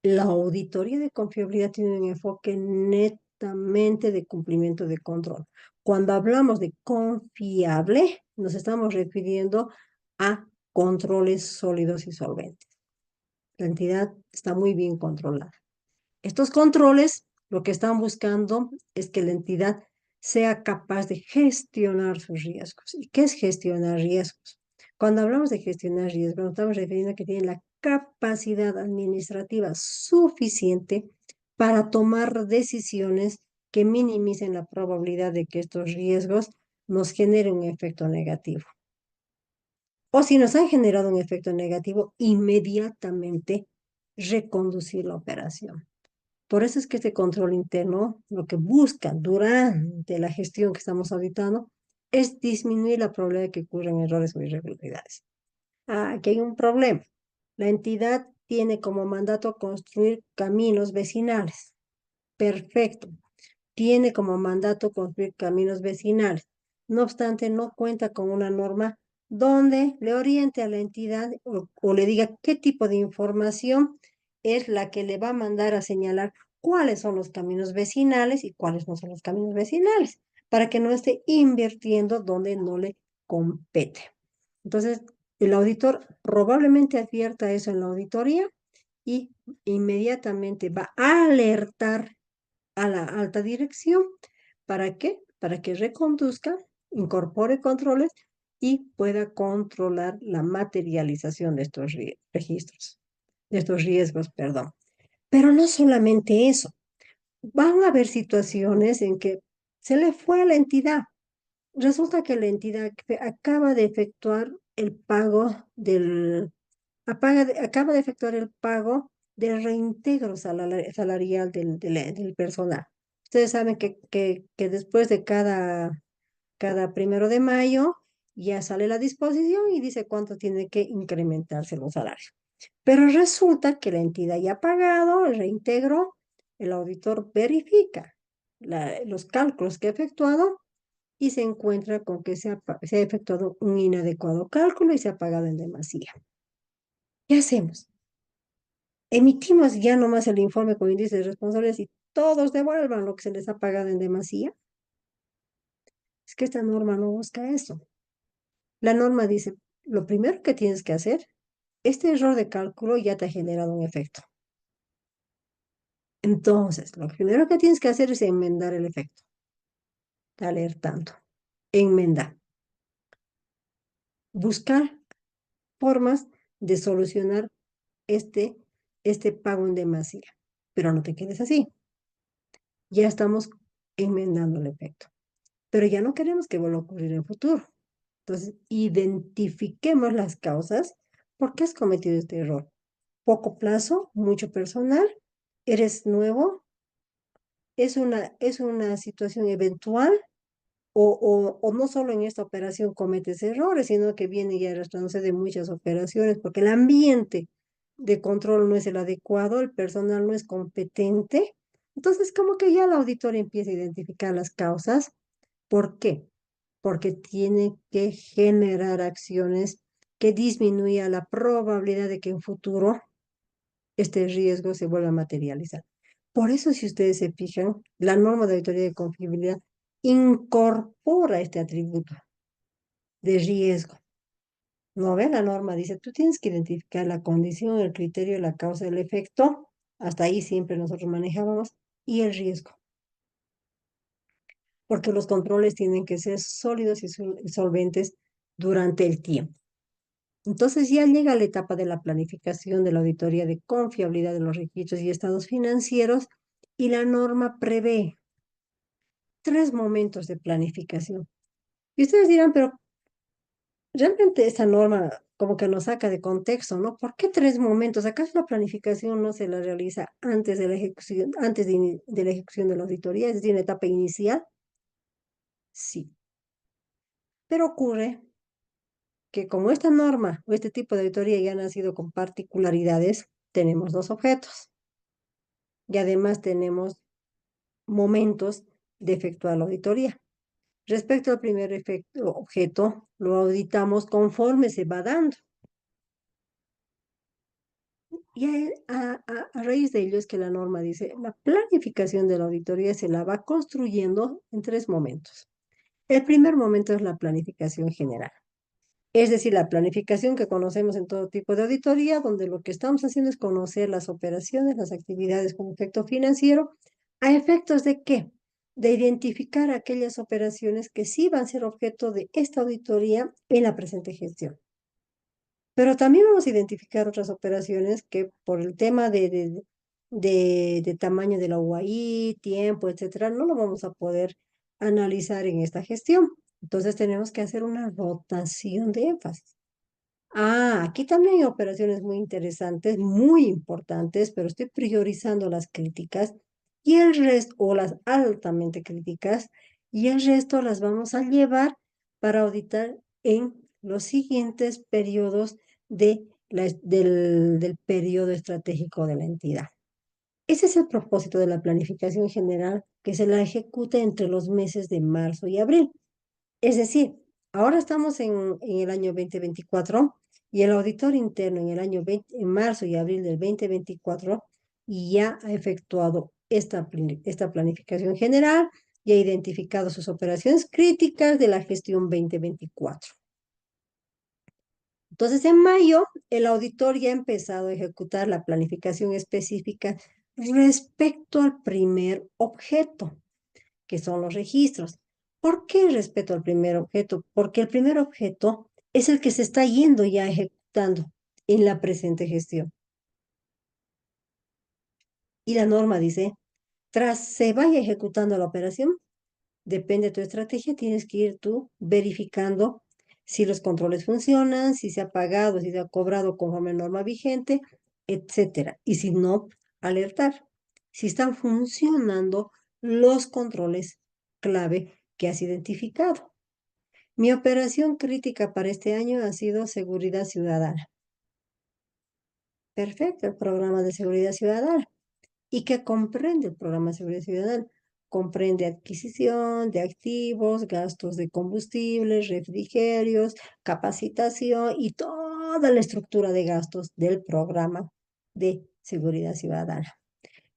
Speaker 2: la auditoría de confiabilidad tiene un enfoque netamente de cumplimiento de control. Cuando hablamos de confiable, nos estamos refiriendo a controles sólidos y solventes. La entidad está muy bien controlada. Estos controles lo que están buscando es que la entidad sea capaz de gestionar sus riesgos. ¿Y qué es gestionar riesgos? Cuando hablamos de gestionar riesgos, nos estamos refiriendo a que tienen la capacidad administrativa suficiente para tomar decisiones que minimicen la probabilidad de que estos riesgos nos generen un efecto negativo. O si nos han generado un efecto negativo, inmediatamente reconducir la operación. Por eso es que este control interno lo que busca durante la gestión que estamos auditando es disminuir la probabilidad de que ocurran errores o irregularidades. Aquí hay un problema. La entidad tiene como mandato construir caminos vecinales. Perfecto. Tiene como mandato construir caminos vecinales. No obstante, no cuenta con una norma donde le oriente a la entidad o le diga qué tipo de información es la que le va a mandar a señalar cuáles son los caminos vecinales y cuáles no son los caminos vecinales, para que no esté invirtiendo donde no le compete. Entonces, el auditor probablemente advierta eso en la auditoría y inmediatamente va a alertar a la alta dirección. ¿Para qué? Para que reconduzca, incorpore controles y pueda controlar la materialización de estos registros, de estos riesgos, perdón. Pero no solamente eso, van a haber situaciones en que se le fue a la entidad. Resulta que la entidad acaba de efectuar el pago acaba de efectuar el pago del reintegro salarial del personal. Ustedes saben que después de cada 1 de mayo ya sale la disposición y dice cuánto tiene que incrementarse los salarios. Pero resulta que la entidad ya ha pagado el reintegro, el auditor verifica los cálculos que ha efectuado y se encuentra con que se ha efectuado un inadecuado cálculo y se ha pagado en demasía. ¿Qué hacemos? Emitimos ya nomás el informe con índice de responsabilidades y todos devuelvan lo que se les ha pagado en demasía. Es que esta norma no busca eso. La norma dice, lo primero que tienes que hacer, este error de cálculo ya te ha generado un efecto. Entonces, lo primero que tienes que hacer es enmendar el efecto. Alertando. Enmendar. Buscar formas de solucionar este, este pago en demasía. Pero no te quedes así. Ya estamos enmendando el efecto. Pero ya no queremos que vuelva a ocurrir en el futuro. Entonces, identifiquemos las causas. ¿Por qué has cometido este error? Poco plazo, mucho personal, eres nuevo, es una situación eventual o no solo en esta operación cometes errores, sino que viene ya arrastrándose de muchas operaciones porque el ambiente de control no es el adecuado, el personal no es competente. Entonces, como que ya la auditoría empieza a identificar las causas ¿Por qué? Porque tiene que generar acciones que disminuya la probabilidad de que en futuro este riesgo se vuelva a materializar. Por eso, si ustedes se fijan, la norma de auditoría de confiabilidad incorpora este atributo de riesgo. No ve la norma, dice, tú tienes que identificar la condición, el criterio, la causa, el efecto. Hasta ahí siempre nosotros manejábamos. Y el riesgo. Porque los controles tienen que ser sólidos y solventes durante el tiempo. Entonces ya llega la etapa de la planificación de la auditoría de confiabilidad de los registros y estados financieros y la norma prevé 3 momentos de planificación. Y ustedes dirán, pero realmente esta norma como que nos saca de contexto, ¿no? ¿Por qué 3 momentos? ¿Acaso la planificación no se la realiza antes de la ejecución, antes de la ejecución de la auditoría, es decir, en la etapa inicial? Sí, pero ocurre que como esta norma o este tipo de auditoría ya ha nacido con particularidades, tenemos 2 objetos y además tenemos momentos de efectuar la auditoría. Respecto al primer objeto, lo auditamos conforme se va dando. Y a raíz de ello es que la norma dice, la planificación de la auditoría se la va construyendo en 3 momentos. El primer momento es la planificación general. Es decir, la planificación que conocemos en todo tipo de auditoría, donde lo que estamos haciendo es conocer las operaciones, las actividades con efecto financiero, ¿a efectos de qué? De identificar aquellas operaciones que sí van a ser objeto de esta auditoría en la presente gestión. Pero también vamos a identificar otras operaciones que por el tema de tamaño de la UAI, tiempo, etcétera, no lo vamos a poder analizar en esta gestión. Entonces tenemos que hacer una rotación de énfasis. Aquí también hay operaciones muy interesantes, muy importantes, pero estoy priorizando las críticas y el resto, o las altamente críticas, y el resto las vamos a llevar para auditar en los siguientes periodos del periodo estratégico de la entidad. Ese es el propósito de la planificación general, que se la ejecute entre los meses de marzo y abril. Es decir, ahora estamos en el año 2024 y el auditor interno en marzo y abril del 2024 ya ha efectuado esta planificación general y ha identificado sus operaciones críticas de la gestión 2024. Entonces, en mayo, el auditor ya ha empezado a ejecutar la planificación específica respecto al primer objeto, que son los registros. ¿Por qué respeto al primer objeto? Porque el primer objeto es el que se está yendo ya ejecutando en la presente gestión. Y la norma dice, tras se vaya ejecutando la operación, depende de tu estrategia, tienes que ir tú verificando si los controles funcionan, si se ha pagado, si se ha cobrado conforme a norma vigente, etcétera. Y si no, alertar si están funcionando los controles clave que has identificado. Mi operación crítica para este año ha sido seguridad ciudadana. Perfecto, el programa de seguridad ciudadana. ¿Y qué comprende el programa de seguridad ciudadana? Comprende adquisición de activos, gastos de combustibles, refrigerios, capacitación y toda la estructura de gastos del programa de seguridad ciudadana.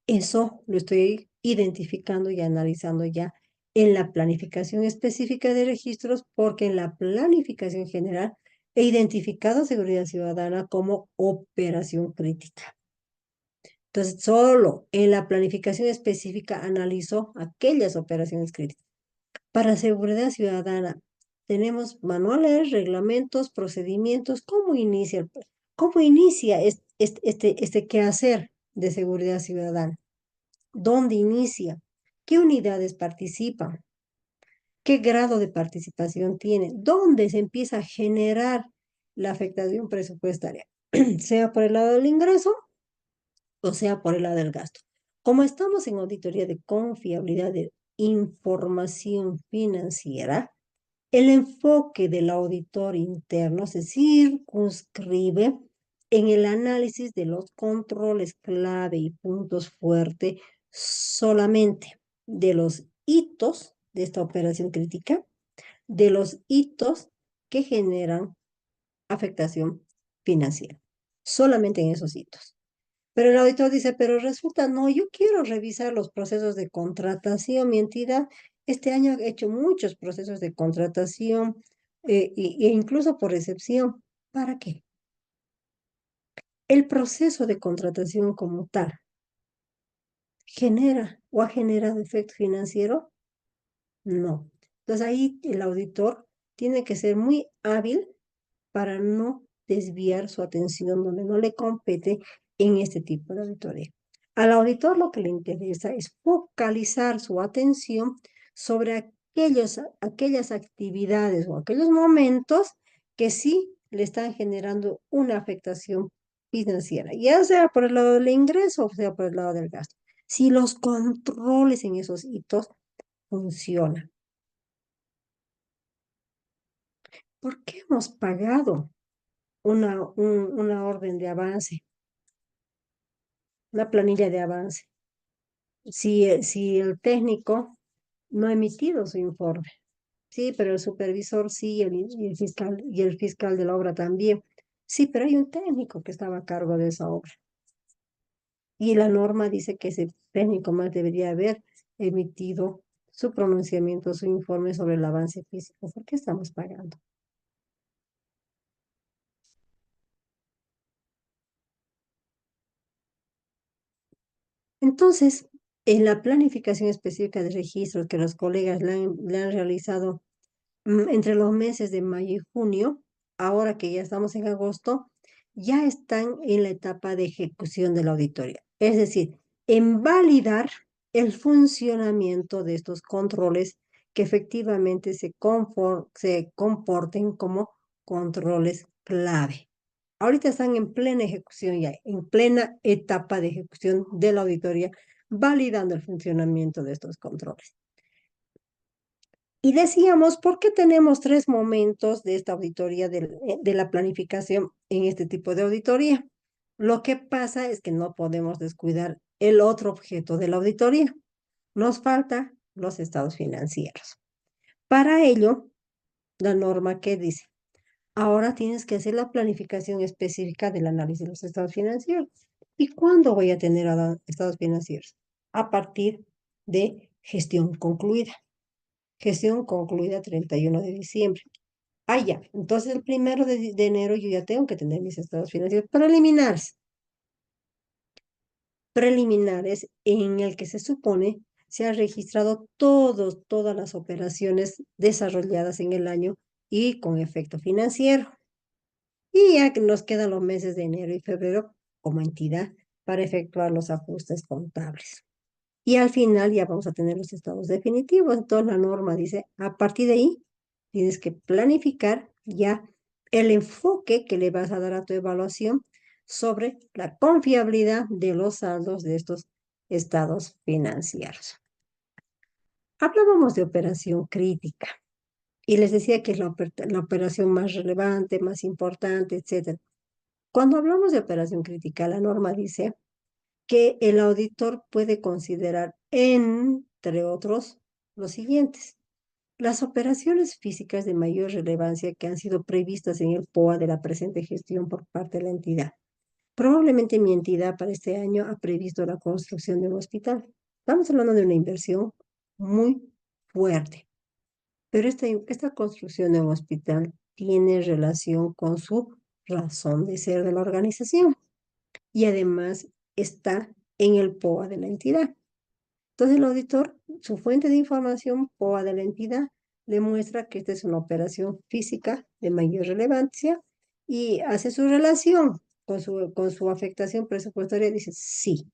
Speaker 2: Eso lo estoy identificando y analizando ya en la planificación específica de registros, porque en la planificación general he identificado seguridad ciudadana como operación crítica. Entonces, solo en la planificación específica analizo aquellas operaciones críticas. Para seguridad ciudadana, tenemos manuales, reglamentos, procedimientos. ¿Cómo inicia este quehacer de seguridad ciudadana? ¿Dónde inicia? ¿Qué unidades participan? ¿Qué grado de participación tiene? ¿Dónde se empieza a generar la afectación presupuestaria? Sea por el lado del ingreso o sea por el lado del gasto. Como estamos en auditoría de confiabilidad de información financiera, el enfoque del auditor interno se circunscribe en el análisis de los controles clave y puntos fuertes solamente de los hitos de esta operación crítica, de los hitos que generan afectación financiera. Solamente en esos hitos. Pero el auditor dice, pero resulta, no, yo quiero revisar los procesos de contratación. Mi entidad este año ha hecho muchos procesos de contratación e incluso por excepción. ¿Para qué? El proceso de contratación como tal genera o ha generado efecto financiero. No. Entonces ahí el auditor tiene que ser muy hábil para no desviar su atención donde no le compete en este tipo de auditoría. Al auditor lo que le interesa es focalizar su atención sobre aquellas actividades o aquellos momentos que sí le están generando una afectación financiera, ya sea por el lado del ingreso o sea por el lado del gasto. Si los controles en esos hitos funcionan. ¿Por qué hemos pagado una orden de avance, una planilla de avance, si el técnico no ha emitido su informe? Sí, pero el supervisor sí, y el fiscal de la obra también. Sí, pero hay un técnico que estaba a cargo de esa obra. Y la norma dice que ese técnico más debería haber emitido su pronunciamiento, su informe sobre el avance físico. ¿Por qué estamos pagando? Entonces, en la planificación específica de registros que los colegas le han realizado entre los meses de mayo y junio, ahora que ya estamos en agosto, ya están en la etapa de ejecución de la auditoría. Es decir, en validar el funcionamiento de estos controles que efectivamente se comporten como controles clave. Ahorita están en plena ejecución ya, en plena etapa de ejecución de la auditoría, validando el funcionamiento de estos controles. Y decíamos, ¿por qué tenemos tres momentos de esta auditoría de la planificación en este tipo de auditoría? Lo que pasa es que no podemos descuidar el otro objeto de la auditoría. Nos falta los estados financieros. Para ello, la norma que dice, ahora tienes que hacer la planificación específica del análisis de los estados financieros. ¿Y cuándo voy a tener estados financieros? A partir de gestión concluida. Gestión concluida 31 de diciembre. Ah, ya. Entonces el 1 de enero yo ya tengo que tener mis estados financieros preliminares. Preliminares en el que se supone se han registrado todas las operaciones desarrolladas en el año y con efecto financiero. Y ya que nos quedan los meses de enero y febrero como entidad para efectuar los ajustes contables. Y al final ya vamos a tener los estados definitivos. Entonces la norma dice, a partir de ahí tienes que planificar ya el enfoque que le vas a dar a tu evaluación sobre la confiabilidad de los saldos de estos estados financieros. Hablábamos de operación crítica y les decía que es la operación más relevante, más importante, etcétera. Cuando hablamos de operación crítica, la norma dice que el auditor puede considerar, entre otros, los siguientes. Las operaciones físicas de mayor relevancia que han sido previstas en el POA de la presente gestión por parte de la entidad. Probablemente mi entidad para este año ha previsto la construcción de un hospital. Estamos hablando de una inversión muy fuerte, pero esta construcción de un hospital tiene relación con su razón de ser de la organización y además está en el POA de la entidad. Entonces el auditor, su fuente de información, POA de la entidad, le muestra que esta es una operación física de mayor relevancia y hace su relación con su afectación presupuestaria y dice, sí,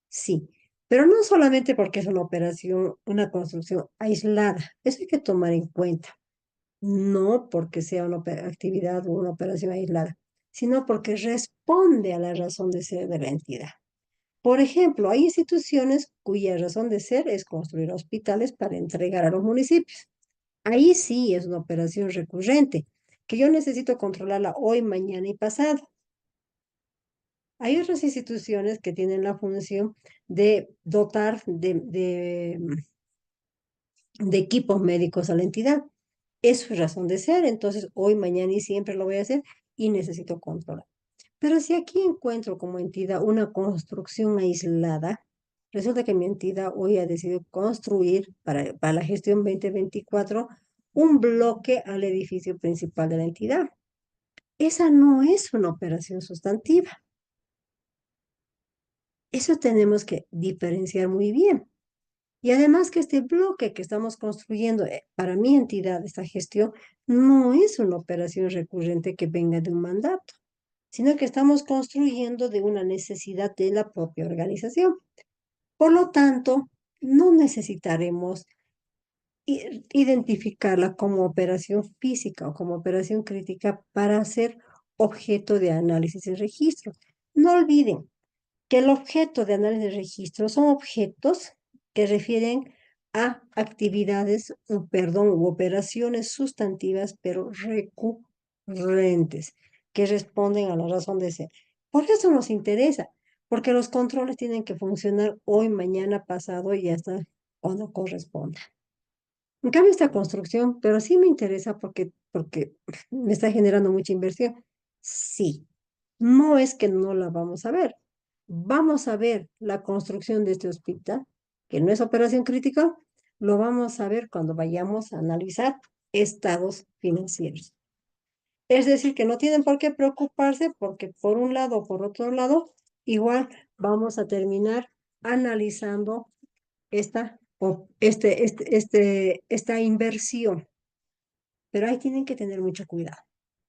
Speaker 2: sí. Pero no solamente porque es una operación, una construcción aislada, eso hay que tomar en cuenta. No porque sea una actividad o una operación aislada, sino porque responde a la razón de ser de la entidad. Por ejemplo, hay instituciones cuya razón de ser es construir hospitales para entregar a los municipios. Ahí sí es una operación recurrente, que yo necesito controlarla hoy, mañana y pasado. Hay otras instituciones que tienen la función de dotar de equipos médicos a la entidad. Es su razón de ser, entonces hoy, mañana y siempre lo voy a hacer y necesito controlar. Pero si aquí encuentro como entidad una construcción aislada, resulta que mi entidad hoy ha decidido construir para la gestión 2024 un bloque al edificio principal de la entidad. Esa no es una operación sustantiva. Eso tenemos que diferenciar muy bien. Y además que este bloque que estamos construyendo para mi entidad, esta gestión, no es una operación recurrente que venga de un mandato, sino que estamos construyendo de una necesidad de la propia organización. Por lo tanto, no necesitaremos identificarla como operación física o como operación crítica para ser objeto de análisis y registro. No olviden que el objeto de análisis de registro son objetos que refieren a actividades, perdón, u operaciones sustantivas, pero recurrentes, que responden a la razón de ser. Por eso nos interesa, porque los controles tienen que funcionar hoy, mañana, pasado y hasta cuando corresponda. En cambio, esta construcción, pero sí me interesa porque me está generando mucha inversión. Sí, no es que no la vamos a ver. Vamos a ver la construcción de este hospital, que no es operación crítica, lo vamos a ver cuando vayamos a analizar estados financieros. Es decir, que no tienen por qué preocuparse porque por un lado o por otro lado, igual vamos a terminar analizando esta inversión. Pero ahí tienen que tener mucho cuidado.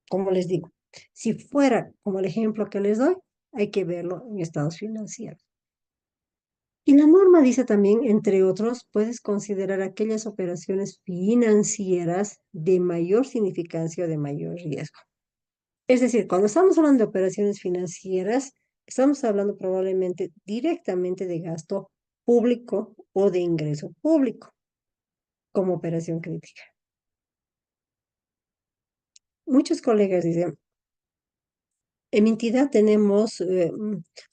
Speaker 2: Como les digo, si fuera como el ejemplo que les doy, hay que verlo en estados financieros. Y la norma dice también, entre otros, puedes considerar aquellas operaciones financieras de mayor significancia o de mayor riesgo. Es decir, cuando estamos hablando de operaciones financieras, estamos hablando probablemente directamente de gasto público o de ingreso público como operación crítica. Muchos colegas dicen, en mi entidad tenemos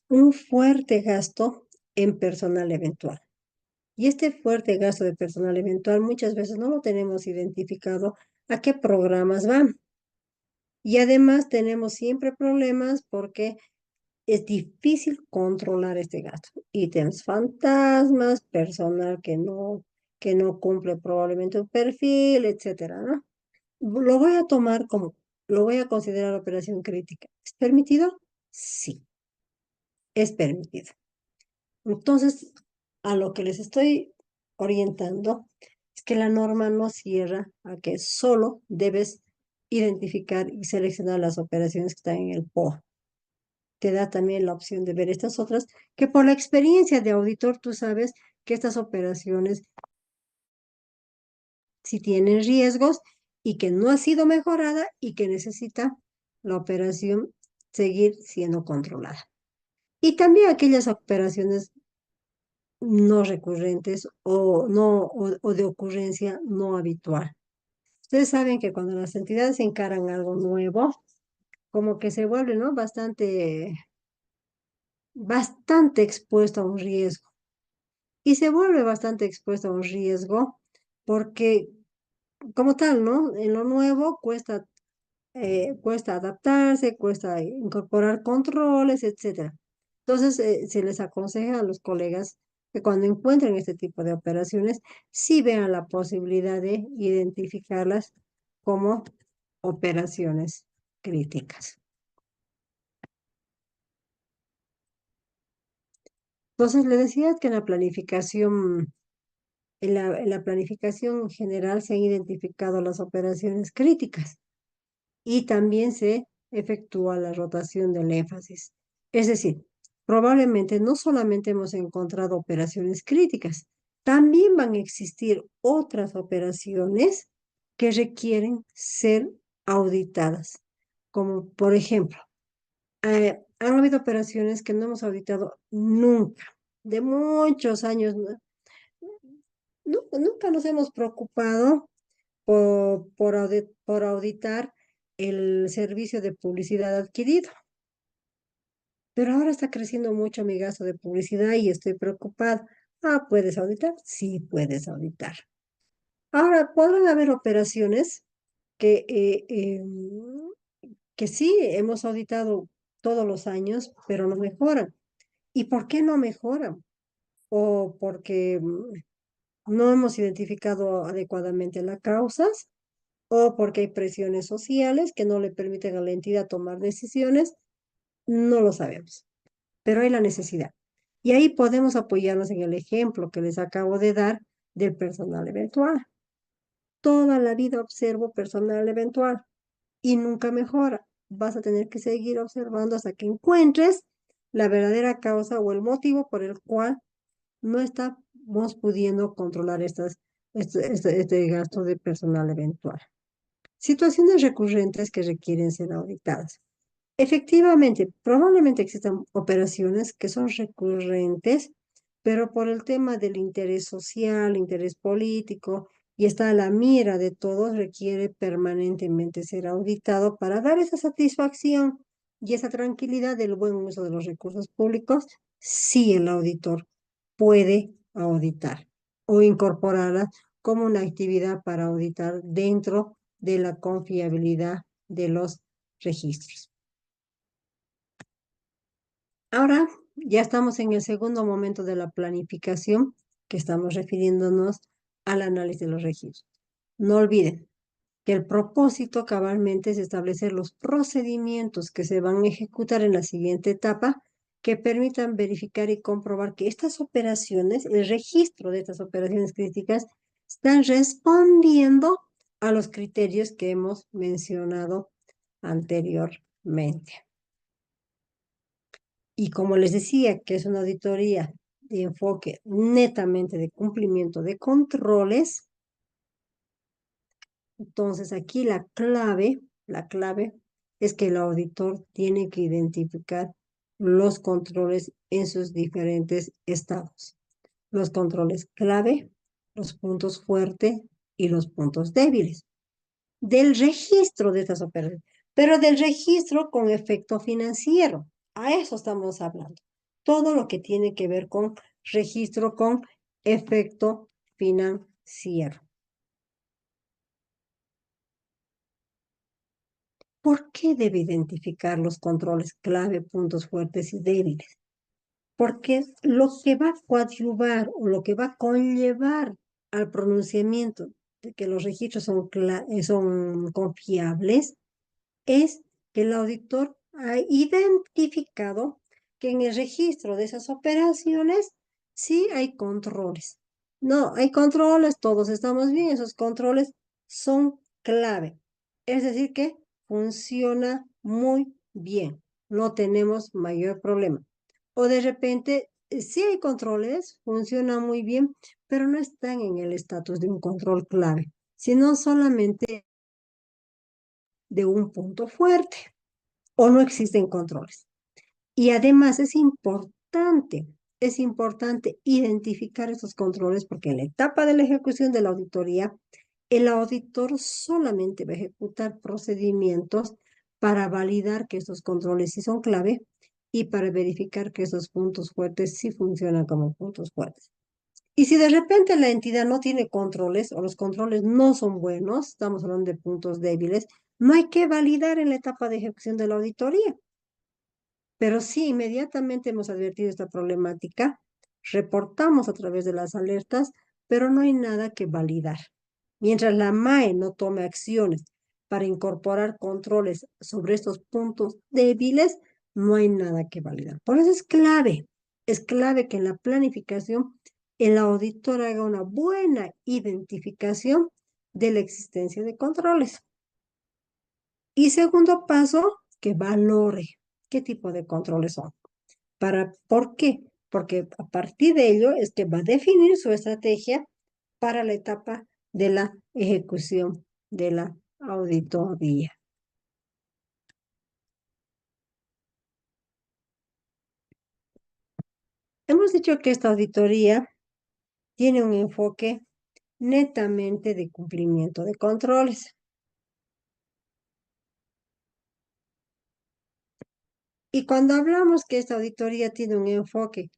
Speaker 2: un fuerte gasto en personal eventual. Y este fuerte gasto de personal eventual muchas veces no lo tenemos identificado a qué programas van. Y además tenemos siempre problemas porque es difícil controlar este gasto. Ítems fantasmas, personal que no cumple probablemente un perfil, etcétera, ¿no? Lo voy a tomar como, lo voy a considerar operación crítica. ¿Es permitido? Sí, es permitido. Entonces, a lo que les estoy orientando es que la norma no cierra a que solo debes identificar y seleccionar las operaciones que están en el POA. Te da también la opción de ver estas otras, que por la experiencia de auditor tú sabes que estas operaciones sí tienen riesgos y que no ha sido mejorada y que necesita la operación seguir siendo controlada. Y también aquellas operaciones no recurrentes o de ocurrencia no habitual. Ustedes saben que cuando las entidades encaran algo nuevo, como que se vuelve, ¿no? Bastante expuesto a un riesgo. Y se vuelve bastante expuesto a un riesgo porque, como tal, ¿no? En lo nuevo cuesta adaptarse, cuesta incorporar controles, etcétera. Entonces, se les aconseja a los colegas que cuando encuentren este tipo de operaciones, sí vean la posibilidad de identificarlas como operaciones críticas. Entonces, le decía que en la planificación general se han identificado las operaciones críticas y también se efectúa la rotación del énfasis. Es decir, probablemente no solamente hemos encontrado operaciones críticas, también van a existir otras operaciones que requieren ser auditadas, como por ejemplo, han habido operaciones que no hemos auditado nunca, de muchos años, nunca nos hemos preocupado por auditar el servicio de publicidad adquirido. Pero ahora está creciendo mucho mi gasto de publicidad y estoy preocupada. Ah, ¿puedes auditar? Sí, puedes auditar. Ahora, podrán haber operaciones que, que sí hemos auditado todos los años, pero no mejoran. ¿Y por qué no mejoran? O porque no hemos identificado adecuadamente las causas, o porque hay presiones sociales que no le permiten a la entidad tomar decisiones, no lo sabemos, pero hay la necesidad. Y ahí podemos apoyarnos en el ejemplo que les acabo de dar del personal eventual. Toda la vida observo personal eventual y nunca mejora. Vas a tener que seguir observando hasta que encuentres la verdadera causa o el motivo por el cual no estamos pudiendo controlar este gasto de personal eventual. Situaciones recurrentes que requieren ser auditadas. Efectivamente, probablemente existan operaciones que son recurrentes, pero por el tema del interés social, interés político, y está a la mira de todos, requiere permanentemente ser auditado para dar esa satisfacción y esa tranquilidad del buen uso de los recursos públicos, si el auditor puede auditar o incorporarla como una actividad para auditar dentro de la confiabilidad de los registros. Ahora ya estamos en el segundo momento de la planificación, que estamos refiriéndonos al análisis de los registros. No olviden que el propósito cabalmente es establecer los procedimientos que se van a ejecutar en la siguiente etapa que permitan verificar y comprobar que estas operaciones, el registro de estas operaciones críticas, están respondiendo a los criterios que hemos mencionado anteriormente. Y como les decía, que es una auditoría de enfoque netamente de cumplimiento de controles, entonces aquí la clave es que el auditor tiene que identificar los controles en sus diferentes estados. Los controles clave, los puntos fuertes y los puntos débiles del registro de estas operaciones, pero del registro con efecto financiero. A eso estamos hablando. Todo lo que tiene que ver con registro con efecto financiero. ¿Por qué debe identificar los controles clave, puntos fuertes y débiles? Porque lo que va a coadyuvar o lo que va a conllevar al pronunciamiento de que los registros son confiables es que el auditor ha identificado que en el registro de esas operaciones sí hay controles. No, hay controles, todos estamos bien, esos controles son clave. Es decir, que funciona muy bien, no tenemos mayor problema. O de repente, sí hay controles, funciona muy bien, pero no están en el estatus de un control clave, sino solamente de un punto fuerte o no existen controles. Y además es importante identificar esos controles porque en la etapa de la ejecución de la auditoría, el auditor solamente va a ejecutar procedimientos para validar que esos controles sí son clave y para verificar que esos puntos fuertes sí funcionan como puntos fuertes. Y si de repente la entidad no tiene controles o los controles no son buenos, estamos hablando de puntos débiles, no hay que validar en la etapa de ejecución de la auditoría. Pero sí, inmediatamente hemos advertido esta problemática, reportamos a través de las alertas, pero no hay nada que validar. Mientras la MAE no tome acciones para incorporar controles sobre estos puntos débiles, no hay nada que validar. Por eso es clave que en la planificación el auditor haga una buena identificación de la existencia de controles. Y segundo paso, que valore qué tipo de controles son. ¿Por qué? Porque a partir de ello es que va a definir su estrategia para la etapa de la ejecución de la auditoría. Hemos dicho que esta auditoría tiene un enfoque netamente de cumplimiento de controles. Y cuando hablamos que esta auditoría tiene un enfoque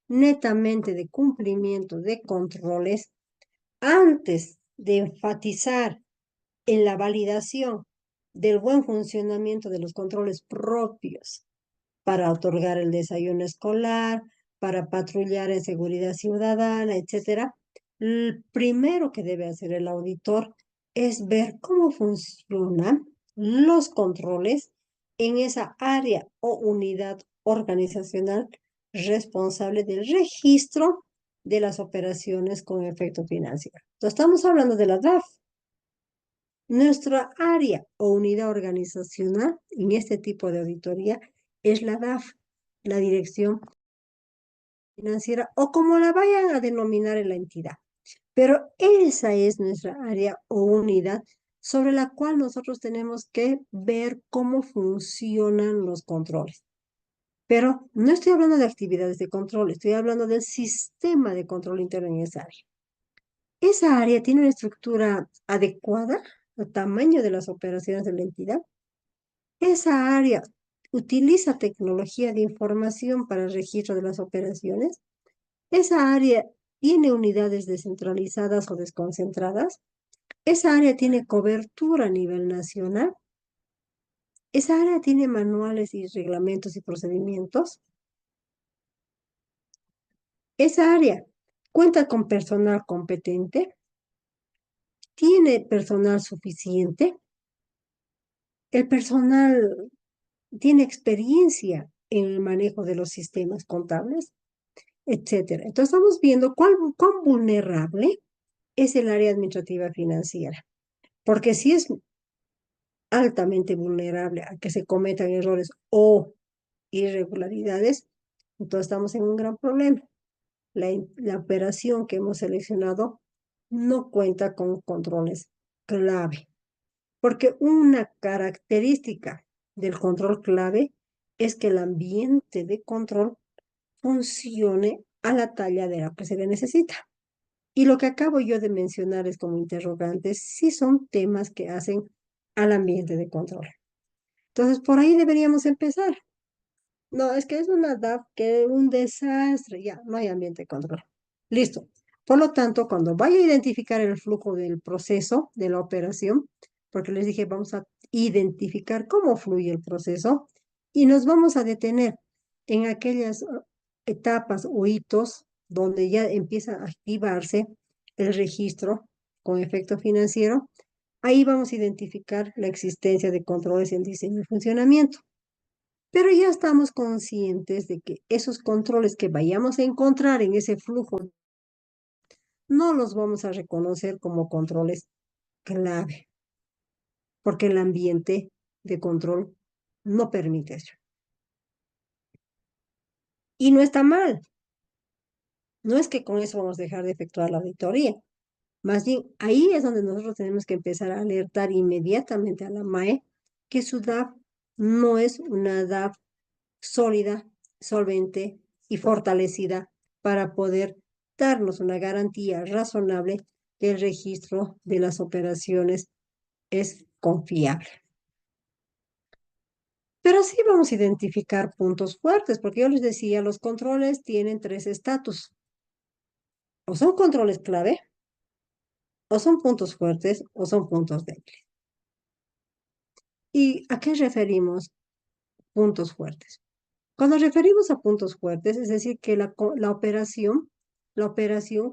Speaker 2: netamente de cumplimiento de controles, antes de enfatizar en la validación del buen funcionamiento de los controles propios para otorgar el desayuno escolar, para patrullar en seguridad ciudadana, etcétera, el primero que debe hacer el auditor es ver cómo funcionan los controles en esa área o unidad organizacional responsable del registro de las operaciones con efecto financiero. Entonces, estamos hablando de la DAF. Nuestra área o unidad organizacional en este tipo de auditoría es la DAF, la Dirección Financiera, o como la vayan a denominar en la entidad. Pero esa es nuestra área o unidad sobre la cual nosotros tenemos que ver cómo funcionan los controles. Pero no estoy hablando de actividades de control, estoy hablando del sistema de control interno en esa área. Esa área tiene una estructura adecuada al tamaño de las operaciones de la entidad. Esa área utiliza tecnología de información para el registro de las operaciones. Esa área tiene unidades descentralizadas o desconcentradas. Esa área tiene cobertura a nivel nacional. Esa área tiene manuales y reglamentos y procedimientos. Esa área cuenta con personal competente. Tiene personal suficiente. El personal tiene experiencia en el manejo de los sistemas contables, etcétera. Entonces estamos viendo cuán vulnerable es el área administrativa financiera, porque si es altamente vulnerable a que se cometan errores o irregularidades, entonces estamos en un gran problema. La operación que hemos seleccionado no cuenta con controles clave, porque una característica del control clave es que el ambiente de control funcione a la talla de lo que se le necesita. Y lo que acabo yo de mencionar es como interrogantes, sí son temas que hacen al ambiente de control. Entonces, por ahí deberíamos empezar. No, es que es una DAP que es un desastre, ya, no hay ambiente de control. Listo. Por lo tanto, cuando vaya a identificar el flujo del proceso de la operación, porque les dije, vamos a identificar cómo fluye el proceso y nos vamos a detener en aquellas etapas o hitos donde ya empieza a activarse el registro con efecto financiero. Ahí vamos a identificar la existencia de controles en diseño y funcionamiento. Pero ya estamos conscientes de que esos controles que vayamos a encontrar en ese flujo no los vamos a reconocer como controles clave, porque el ambiente de control no permite eso. Y no está mal. No es que con eso vamos a dejar de efectuar la auditoría. Más bien, ahí es donde nosotros tenemos que empezar a alertar inmediatamente a la MAE que su DAF no es una DAF sólida, solvente y fortalecida para poder darnos una garantía razonable que el registro de las operaciones es confiable. Pero sí vamos a identificar puntos fuertes, porque yo les decía, los controles tienen tres estatus. O son controles clave, o son puntos fuertes, o son puntos débiles. ¿Y a qué referimos puntos fuertes? Cuando referimos a puntos fuertes, es decir, que la operación,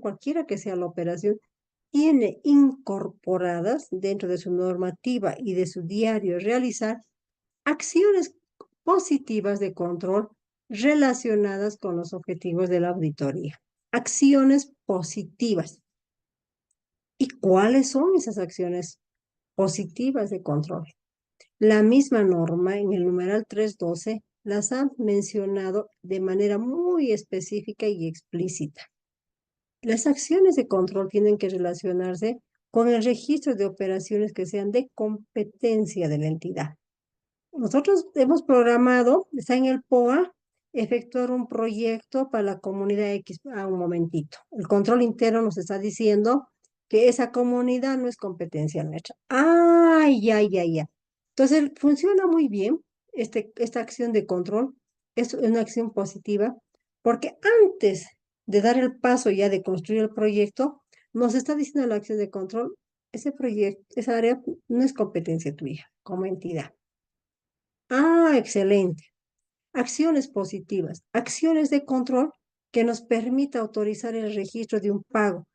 Speaker 2: cualquiera que sea la operación, tiene incorporadas dentro de su normativa y de su diario realizar acciones positivas de control relacionadas con los objetivos de la auditoría. Acciones positivas. ¿Y cuáles son esas acciones positivas de control? La misma norma en el numeral 312 las ha mencionado de manera muy específica y explícita. Las acciones de control tienen que relacionarse con el registro de operaciones que sean de competencia de la entidad. Nosotros hemos programado, está en el POA, efectuar un proyecto para la comunidad X. Un momentito. El control interno nos está diciendo que esa comunidad no es competencia nuestra. Ay, ya, ya, ya. Entonces, funciona muy bien esta acción de control. Es una acción positiva porque antes de dar el paso ya de construir el proyecto, nos está diciendo la acción de control, ese proyecto, esa área no es competencia tuya como entidad. Ah, excelente. Acciones positivas, acciones de control que nos permita autorizar el registro de un pago.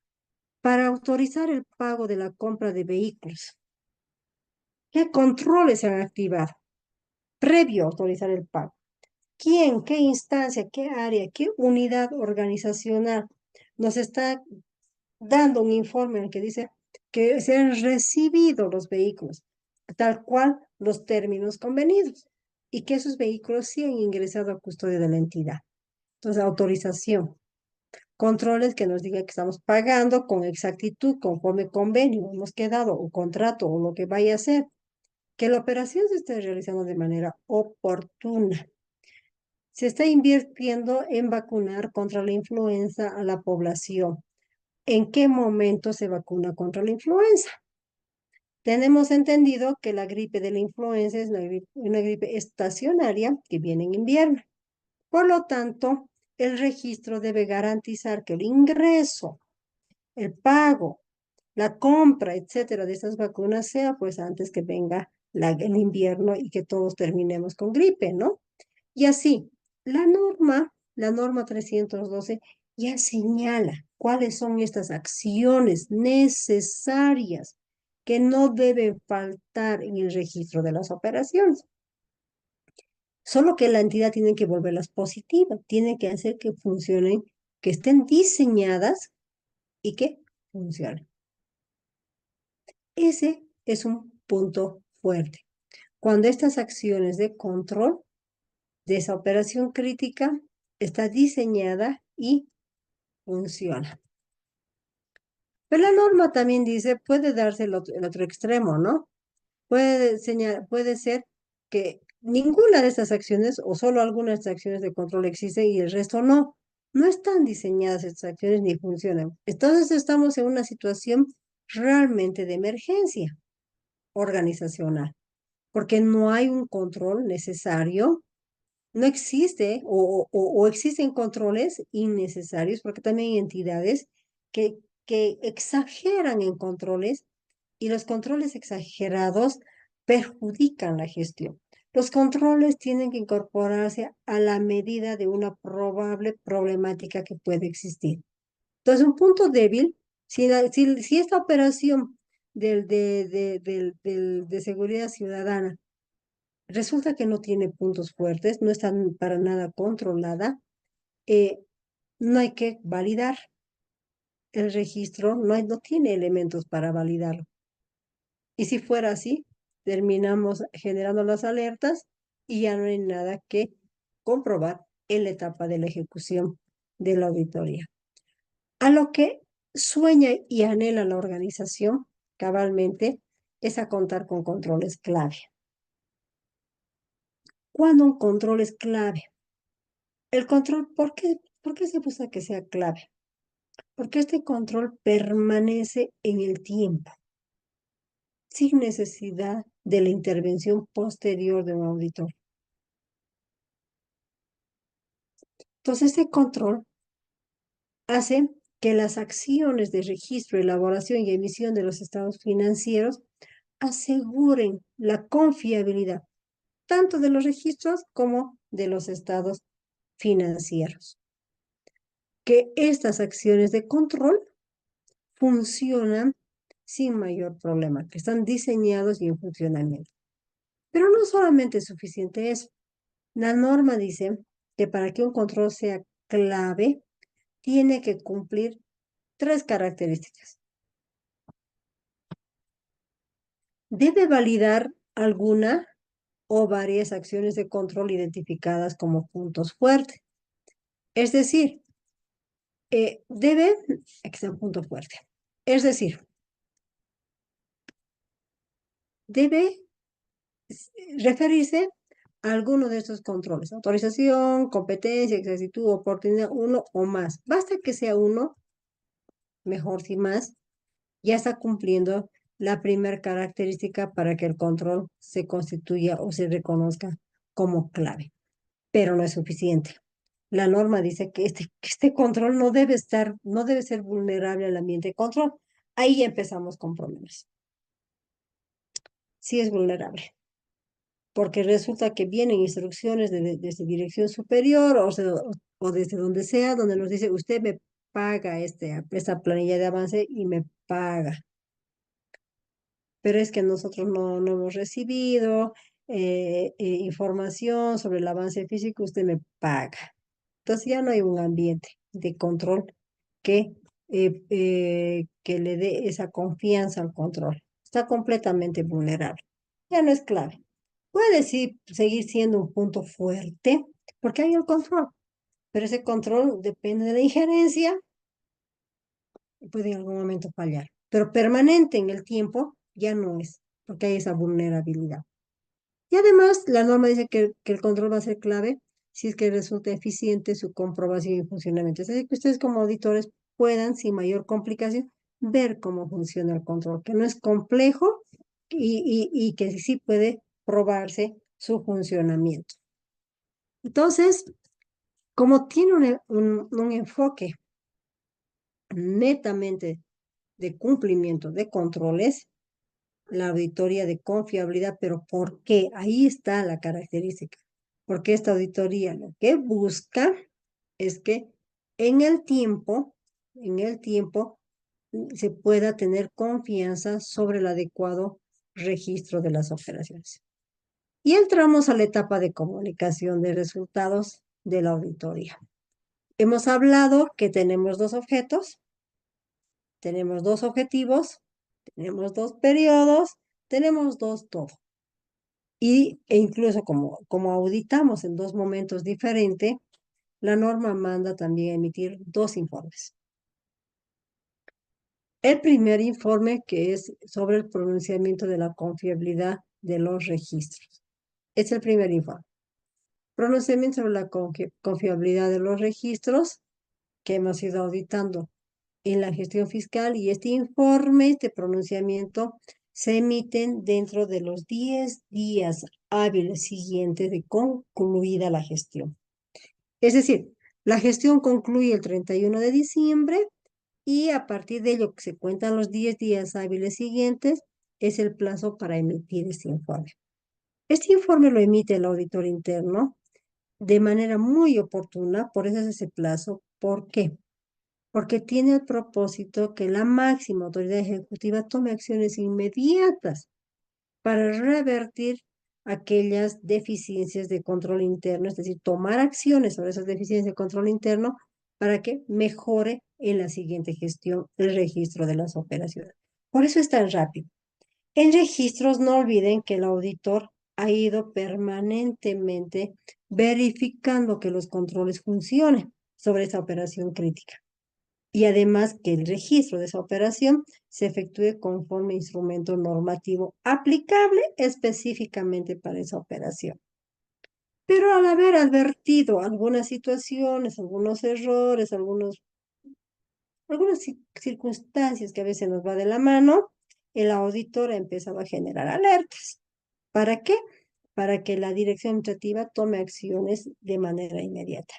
Speaker 2: Para autorizar el pago de la compra de vehículos, ¿qué controles se han activado previo a autorizar el pago? ¿Quién, qué instancia, qué área, qué unidad organizacional nos está dando un informe en el que dice que se han recibido los vehículos, tal cual los términos convenidos, y que esos vehículos sí han ingresado a custodia de la entidad? Entonces, autorización, controles que nos diga que estamos pagando con exactitud, conforme convenio hemos quedado, o contrato, o lo que vaya a ser, que la operación se esté realizando de manera oportuna. Se está invirtiendo en vacunar contra la influenza a la población. ¿En qué momento se vacuna contra la influenza? Tenemos entendido que la gripe de la influenza es una gripe estacionaria que viene en invierno. Por lo tanto, el registro debe garantizar que el ingreso, el pago, la compra, etcétera, de estas vacunas sea pues antes que venga el invierno y que todos terminemos con gripe, ¿no? Y así, la norma 312 ya señala cuáles son estas acciones necesarias que no deben faltar en el registro de las operaciones. Solo que la entidad tiene que volverlas positivas, tiene que hacer que funcionen, que estén diseñadas y que funcionen. Ese es un punto fuerte. Cuando estas acciones de control de esa operación crítica está diseñada y funciona. Pero la norma también dice, puede darse el otro extremo, ¿no? Puede ser que ninguna de estas acciones o solo algunas de estas acciones de control existen y el resto no. No están diseñadas estas acciones ni funcionan. Entonces estamos en una situación realmente de emergencia organizacional, porque no hay un control necesario, no existe o existen controles innecesarios, porque también hay entidades que exageran en controles y los controles exagerados perjudican la gestión. Los controles tienen que incorporarse a la medida de una probable problemática que puede existir. Entonces, un punto débil, si esta operación de seguridad ciudadana resulta que no tiene puntos fuertes, no está para nada controlada, eh, no hay que validar el registro, no tiene elementos para validarlo. Y si fuera así, terminamos generando las alertas y ya no hay nada que comprobar en la etapa de la ejecución de la auditoría. A lo que sueña y anhela la organización, cabalmente, es a contar con controles clave. ¿Cuándo un control es clave? El control, ¿por qué se busca que sea clave? Porque este control permanece en el tiempo, sin necesidad de la intervención posterior de un auditor. Entonces, este control hace que las acciones de registro, elaboración y emisión de los estados financieros aseguren la confiabilidad tanto de los registros como de los estados financieros. Que estas acciones de control funcionan sin mayor problema, que están diseñados y en funcionamiento. Pero no solamente es suficiente eso. La norma dice que para que un control sea clave, tiene que cumplir tres características. Debe validar alguna o varias acciones de control identificadas como puntos fuertes. Es decir, aquí está un punto fuerte. Es decir, debe referirse a alguno de estos controles. Autorización, competencia, exactitud, oportunidad, uno o más. Basta que sea uno, mejor si más, ya está cumpliendo la primera característica para que el control se constituya o se reconozca como clave. Pero no es suficiente. La norma dice que este control no debe ser vulnerable al ambiente de control. ahí ya empezamos con problemas. Sí es vulnerable, porque resulta que vienen instrucciones desde dirección superior o desde donde sea, donde nos dice, usted me paga esta planilla de avance y me paga. Pero es que nosotros no hemos recibido información sobre el avance físico, usted me paga. Entonces ya no hay un ambiente de control que le dé esa confianza al control. Está completamente vulnerable. Ya no es clave. Puede sí seguir siendo un punto fuerte porque hay el control, pero ese control depende de la injerencia y puede en algún momento fallar. Pero permanente en el tiempo ya no es, porque hay esa vulnerabilidad. Y además, la norma dice que el control va a ser clave si es que resulta eficiente su comprobación y funcionamiento. Es decir, que ustedes como auditores puedan, sin mayor complicación, ver cómo funciona el control, que no es complejo y que sí puede probarse su funcionamiento. Entonces, como tiene un enfoque netamente de cumplimiento de controles, la auditoría de confiabilidad, pero ¿por qué? Ahí está la característica. Porque esta auditoría lo que busca es que en el tiempo, en el tiempo, se pueda tener confianza sobre el adecuado registro de las operaciones. Y entramos a la etapa de comunicación de resultados de la auditoría. Hemos hablado que tenemos dos objetivos, tenemos dos periodos, tenemos dos todo. E incluso como auditamos en dos momentos diferentes, la norma manda también emitir dos informes. El primer informe que es sobre el pronunciamiento de la confiabilidad de los registros. Es el primer informe. Pronunciamiento sobre la confiabilidad de los registros que hemos ido auditando en la gestión fiscal y este informe de pronunciamiento se emiten dentro de los 10 días hábiles siguientes de concluida la gestión. Es decir, la gestión concluye el 31 de diciembre y a partir de ello que se cuentan los 10 días hábiles siguientes es el plazo para emitir este informe. Este informe lo emite el auditor interno de manera muy oportuna, por eso es ese plazo. ¿Por qué? Porque tiene el propósito que la máxima autoridad ejecutiva tome acciones inmediatas para revertir aquellas deficiencias de control interno, es decir, tomar acciones sobre esas deficiencias de control interno para que mejore en la siguiente gestión el registro de las operaciones. Por eso es tan rápido. En registros, no olviden que el auditor ha ido permanentemente verificando que los controles funcionen sobre esa operación crítica y además que el registro de esa operación se efectúe conforme instrumento normativo aplicable específicamente para esa operación. Pero al haber advertido algunas situaciones, algunos errores, algunas circunstancias que a veces nos va de la mano, el auditor ha empezado a generar alertas. ¿Para qué? Para que la dirección administrativa tome acciones de manera inmediata.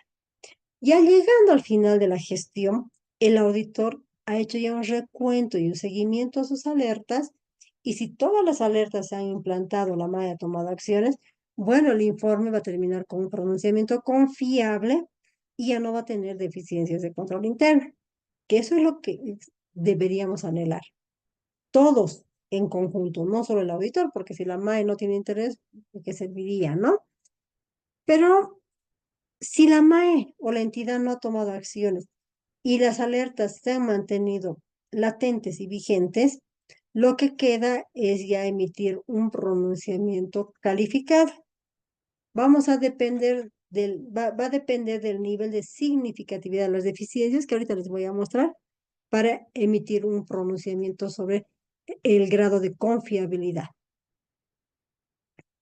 Speaker 2: Ya llegando al final de la gestión, el auditor ha hecho ya un recuento y un seguimiento a sus alertas y si todas las alertas se han implantado, la MAE ha tomado acciones, bueno, el informe va a terminar con un pronunciamiento confiable y ya no va a tener deficiencias de control interno, que eso es lo que deberíamos anhelar. Todos en conjunto, no solo el auditor, porque si la MAE no tiene interés, ¿de qué serviría, no? Pero si la MAE o la entidad no ha tomado acciones y las alertas se han mantenido latentes y vigentes, lo que queda es ya emitir un pronunciamiento calificado. Va a depender del nivel de significatividad de las deficiencias que ahorita les voy a mostrar para emitir un pronunciamiento sobre el grado de confiabilidad.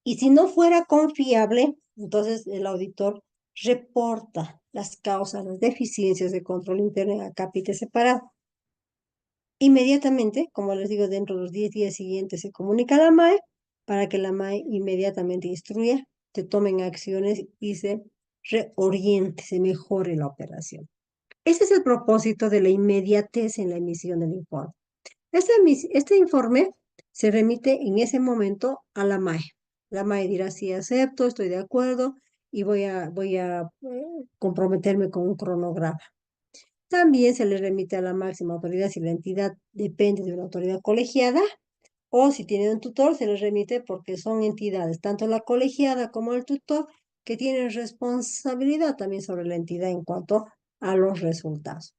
Speaker 2: Y si no fuera confiable, entonces el auditor reporta las causas, las deficiencias de control interno en acápite separado. Inmediatamente, como les digo, dentro de los 10 días siguientes se comunica a la MAE para que la MAE inmediatamente instruya, se tomen acciones y se reoriente, se mejore la operación. Ese es el propósito de la inmediatez en la emisión del informe. Este informe se remite en ese momento a la MAE. La MAE dirá sí acepto, estoy de acuerdo y voy a comprometerme con un cronograma. También se le remite a la máxima autoridad si la entidad depende de una autoridad colegiada o si tiene un tutor, se les remite porque son entidades, tanto la colegiada como el tutor, que tienen responsabilidad también sobre la entidad en cuanto a los resultados.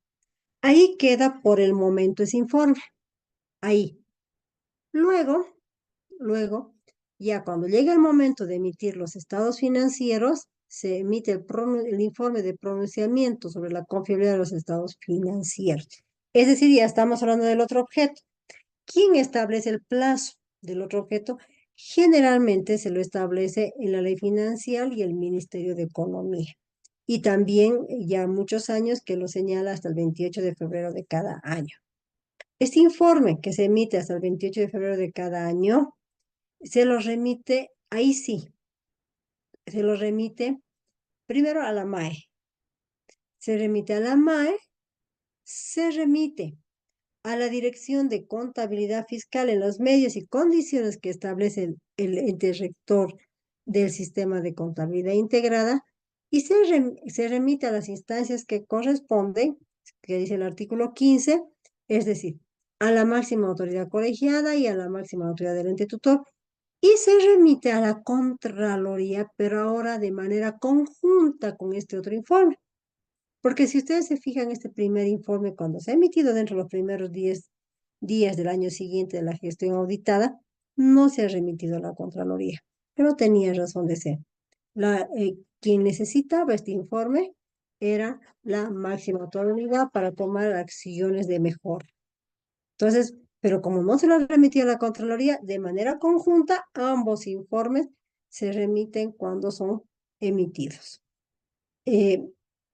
Speaker 2: Ahí queda por el momento ese informe. Ahí. Luego, luego, ya cuando llega el momento de emitir los estados financieros, se emite el informe de pronunciamiento sobre la confiabilidad de los estados financieros. Es decir, ya estamos hablando del otro objeto. ¿Quién establece el plazo del otro objeto? Generalmente se lo establece en la ley financiera y el Ministerio de Economía. Y también ya muchos años que lo señala hasta el 28 de febrero de cada año. Este informe que se emite hasta el 28 de febrero de cada año, se lo remite, ahí sí, se lo remite primero a la MAE. Se remite a la MAE, se remite a la Dirección de Contabilidad Fiscal en los medios y condiciones que establece el ente rector del sistema de contabilidad integrada y se remite a las instancias que corresponden, que dice el artículo 15, es decir, a la máxima autoridad colegiada y a la máxima autoridad del ente tutor, y se remite a la Contraloría, pero ahora de manera conjunta con este otro informe. Porque si ustedes se fijan, este primer informe, cuando se ha emitido dentro de los primeros 10 días del año siguiente de la gestión auditada, no se ha remitido a la Contraloría, pero tenía razón de ser. Quien necesitaba este informe era la máxima autoridad para tomar acciones de mejora. Entonces, pero como no se lo ha remitido a la Contraloría, de manera conjunta, ambos informes se remiten cuando son emitidos. Eh,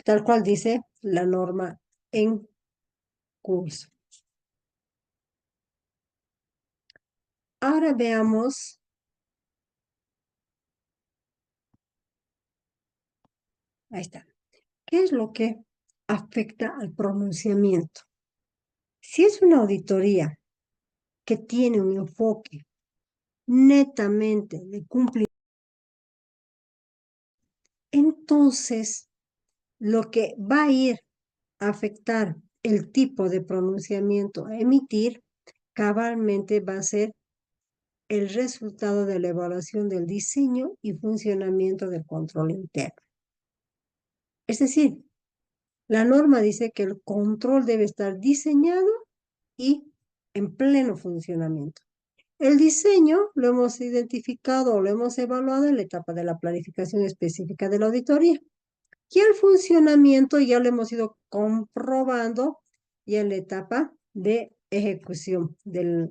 Speaker 2: Tal cual dice la norma en curso. Ahora veamos, ahí está, ¿qué es lo que afecta al pronunciamiento? Si es una auditoría que tiene un enfoque netamente de cumplimiento, entonces lo que va a ir a afectar el tipo de pronunciamiento a emitir cabalmente va a ser el resultado de la evaluación del diseño y funcionamiento del control interno. Es decir, la norma dice que el control debe estar diseñado y en pleno funcionamiento. El diseño lo hemos identificado o lo hemos evaluado en la etapa de la planificación específica de la auditoría. Y el funcionamiento ya lo hemos ido comprobando ya en la etapa de ejecución de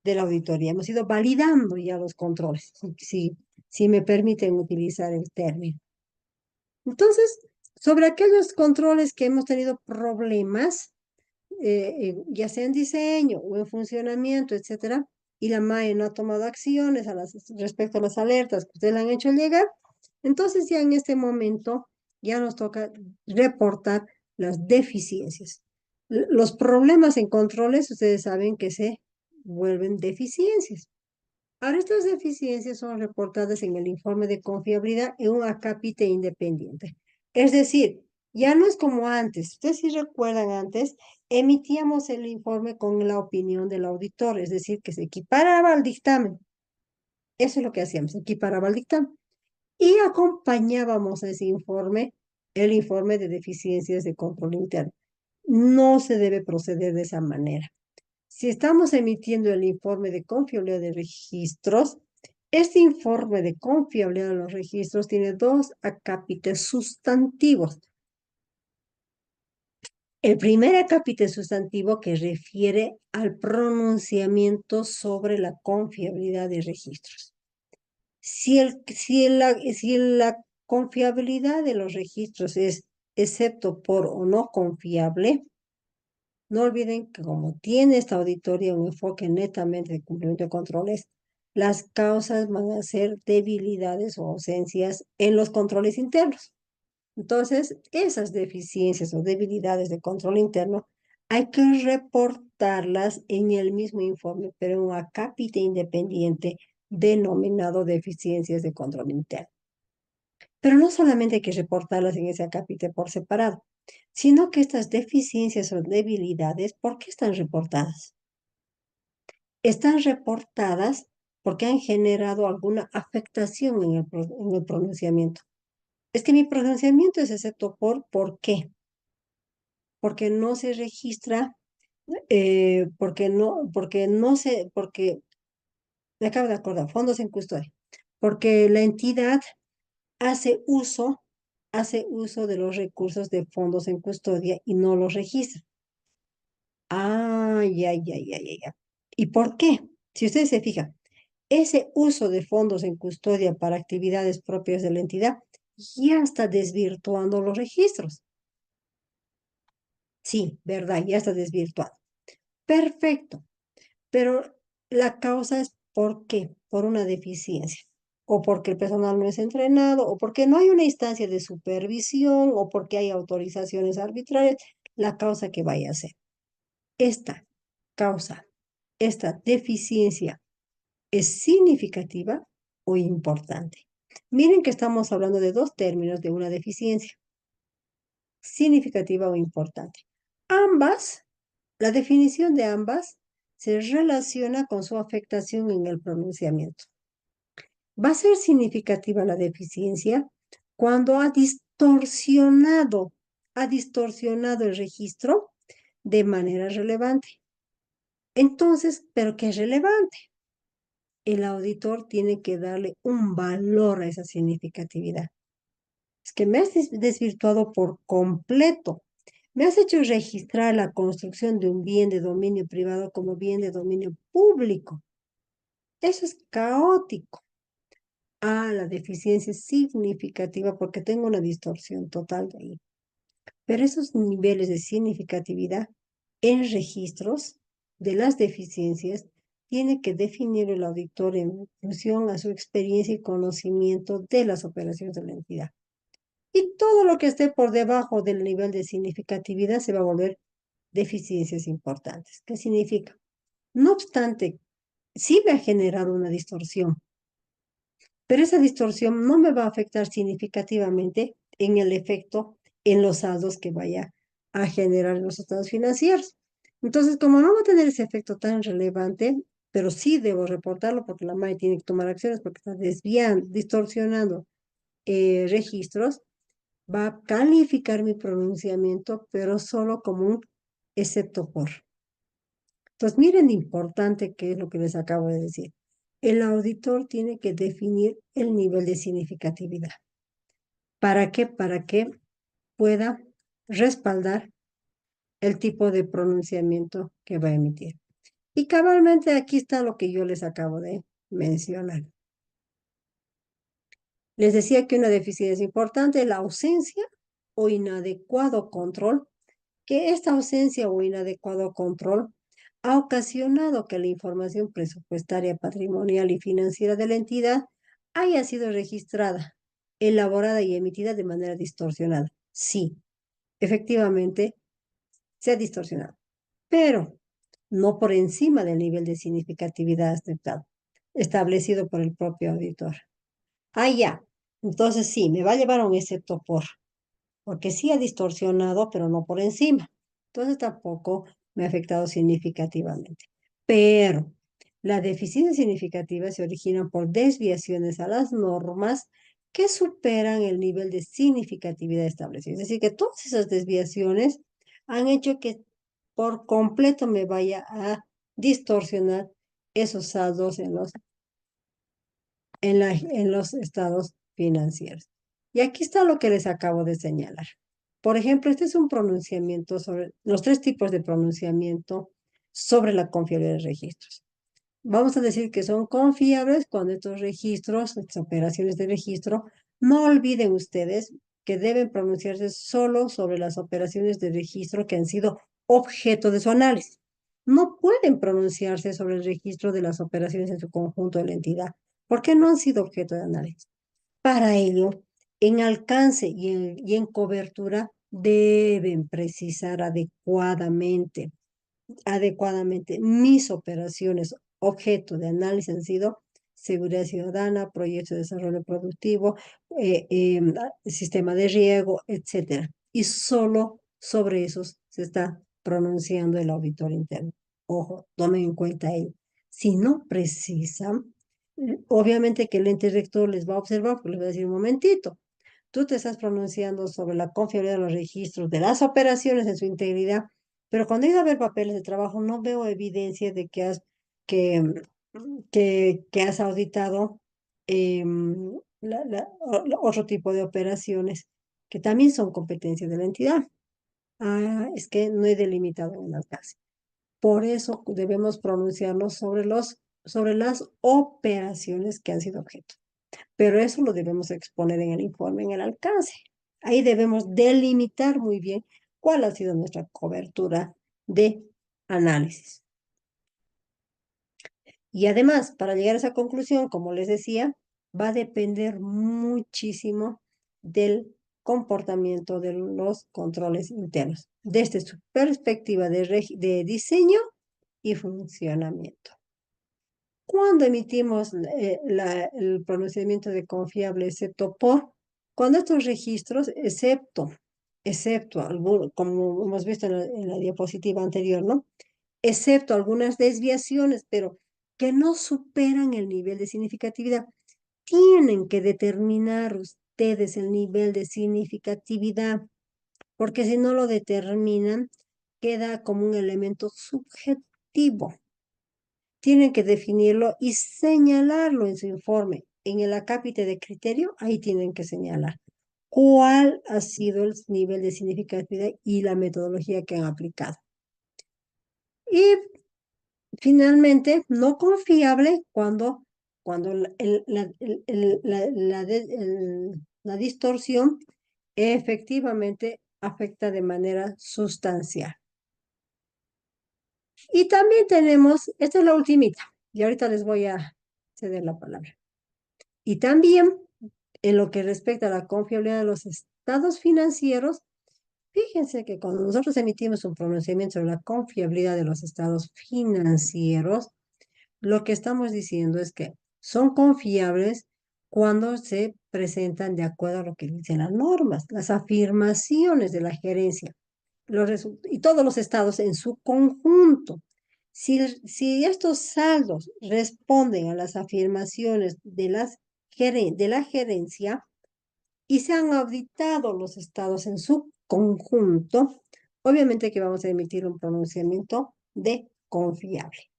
Speaker 2: la auditoría. Hemos ido validando ya los controles, si me permiten utilizar el término. Entonces, sobre aquellos controles que hemos tenido problemas, ya sea en diseño o en funcionamiento, etcétera, y la MAE no ha tomado acciones respecto a las alertas que ustedes le han hecho llegar, entonces ya en este momento ya nos toca reportar las deficiencias. Los problemas en controles, ustedes saben que se vuelven deficiencias. Ahora, estas deficiencias son reportadas en el informe de confiabilidad en un acápite independiente. Es decir, ya no es como antes. Ustedes si recuerdan antes, emitíamos el informe con la opinión del auditor, es decir, que se equiparaba al dictamen. Eso es lo que hacíamos, se equiparaba al dictamen. Y acompañábamos a ese informe, el informe de deficiencias de control interno. No se debe proceder de esa manera. Si estamos emitiendo el informe de confiabilidad de registros, este informe de confiabilidad de los registros tiene dos acápites sustantivos. El primer acápite sustantivo que refiere al pronunciamiento sobre la confiabilidad de registros. Si la confiabilidad de los registros es excepto por o no confiable, no olviden que como tiene esta auditoría un enfoque netamente de cumplimiento de controles, las causas van a ser debilidades o ausencias en los controles internos. Entonces, esas deficiencias o debilidades de control interno hay que reportarlas en el mismo informe, pero en un acápite independiente denominado deficiencias de control interno. Pero no solamente hay que reportarlas en ese acápite por separado, sino que estas deficiencias o debilidades, ¿por qué están reportadas? Están reportadas porque han generado alguna afectación en el pronunciamiento. Es que mi pronunciamiento es excepto ¿por qué? Porque no se registra, porque me acabo de acordar, fondos en custodia, porque la entidad hace uso, hace uso de los recursos de fondos en custodia y no los registra. Ay, ay, ay, ay, ay, ay. ¿Y por qué? Si ustedes se fijan, ese uso de fondos en custodia para actividades propias de la entidad ya está desvirtuando los registros. Sí, ¿verdad? Ya está desvirtuado. Perfecto. Pero la causa es ¿por qué? Por una deficiencia. O porque el personal no es entrenado, o porque no hay una instancia de supervisión, o porque hay autorizaciones arbitrarias, la causa que vaya a ser. Esta causa, esta deficiencia, ¿es significativa o importante? Miren que estamos hablando de dos términos de una deficiencia, significativa o importante. Ambas, la definición de ambas se relaciona con su afectación en el pronunciamiento. Va a ser significativa la deficiencia cuando ha distorsionado el registro de manera relevante. Entonces, ¿pero qué es relevante? El auditor tiene que darle un valor a esa significatividad. Es que me has desvirtuado por completo. Me has hecho registrar la construcción de un bien de dominio privado como bien de dominio público. Eso es caótico. Ah, la deficiencia es significativa porque tengo una distorsión total de ahí. Pero esos niveles de significatividad en registros de las deficiencias tiene que definir el auditor en función a su experiencia y conocimiento de las operaciones de la entidad. Y todo lo que esté por debajo del nivel de significatividad se va a volver deficiencias importantes. ¿Qué significa? No obstante, sí va a generar una distorsión, pero esa distorsión no me va a afectar significativamente en el efecto en los saldos que vaya a generar en los estados financieros. Entonces, como no va a tener ese efecto tan relevante, pero sí debo reportarlo porque la MAE tiene que tomar acciones porque está desviando, distorsionando registros, va a calificar mi pronunciamiento, pero solo como un excepto por. Entonces, miren lo importante que es lo que les acabo de decir. El auditor tiene que definir el nivel de significatividad. ¿Para qué? Para que pueda respaldar el tipo de pronunciamiento que va a emitir. Y cabalmente aquí está lo que yo les acabo de mencionar. Les decía que una deficiencia importante es la ausencia o inadecuado control, que esta ausencia o inadecuado control ha ocasionado que la información presupuestaria, patrimonial y financiera de la entidad haya sido registrada, elaborada y emitida de manera distorsionada. Sí, efectivamente, se ha distorsionado, pero no por encima del nivel de significatividad aceptado, establecido por el propio auditor. Ah, ya. Entonces sí, me va a llevar a un excepto por, porque sí ha distorsionado, pero no por encima. Entonces tampoco me ha afectado significativamente. Pero la deficiencia significativa se origina por desviaciones a las normas que superan el nivel de significatividad establecido. Es decir, que todas esas desviaciones han hecho que por completo me vaya a distorsionar esos saldos en los estados financieros. Y aquí está lo que les acabo de señalar. Por ejemplo, este es un pronunciamiento sobre los tres tipos de pronunciamiento sobre la confiabilidad de registros. Vamos a decir que son confiables cuando estos registros, estas operaciones de registro, no olviden ustedes que deben pronunciarse solo sobre las operaciones de registro que han sido objeto de su análisis. No pueden pronunciarse sobre el registro de las operaciones en su conjunto de la entidad, porque no han sido objeto de análisis. Para ello, en alcance y en cobertura, deben precisar adecuadamente adecuadamente. Mis operaciones objeto de análisis han sido seguridad ciudadana, proyecto de desarrollo productivo, sistema de riego, etcétera. Y solo sobre esos se está pronunciando el auditor interno. Ojo, tomen en cuenta ello. Si no precisan, obviamente que el ente rector les va a observar, porque les va a decir un momentito. Tú te estás pronunciando sobre la confiabilidad de los registros, de las operaciones en su integridad, pero cuando he ido a ver papeles de trabajo no veo evidencia de que, que has auditado otro tipo de operaciones que también son competencia de la entidad. Ah, es que no he delimitado en el alcance. Por eso debemos pronunciarnos sobre las operaciones que han sido objeto. Pero eso lo debemos exponer en el informe, en el alcance. Ahí debemos delimitar muy bien cuál ha sido nuestra cobertura de análisis. Y además, para llegar a esa conclusión, como les decía, va a depender muchísimo del comportamiento de los controles internos, desde su perspectiva de diseño y funcionamiento. Cuando emitimos el pronunciamiento de confiable, cuando estos registros, como hemos visto en la diapositiva anterior, ¿no? Excepto algunas desviaciones, pero que no superan el nivel de significatividad. Tienen que determinar ustedes el nivel de significatividad, porque si no lo determinan, queda como un elemento subjetivo. Tienen que definirlo y señalarlo en su informe. En el acápite de criterio, ahí tienen que señalar cuál ha sido el nivel de significatividad y la metodología que han aplicado. Y finalmente, no confiable cuando la distorsión efectivamente afecta de manera sustancial. Y también tenemos, esta es la ultimita, y ahorita les voy a ceder la palabra. Y también, en lo que respecta a la confiabilidad de los estados financieros, fíjense que cuando nosotros emitimos un pronunciamiento sobre la confiabilidad de los estados financieros, lo que estamos diciendo es que son confiables cuando se presentan de acuerdo a lo que dicen las normas, las afirmaciones de la gerencia y todos los estados en su conjunto. Si estos saldos responden a las afirmaciones de la gerencia y se han auditado los estados en su conjunto, obviamente que vamos a emitir un pronunciamiento de confiable.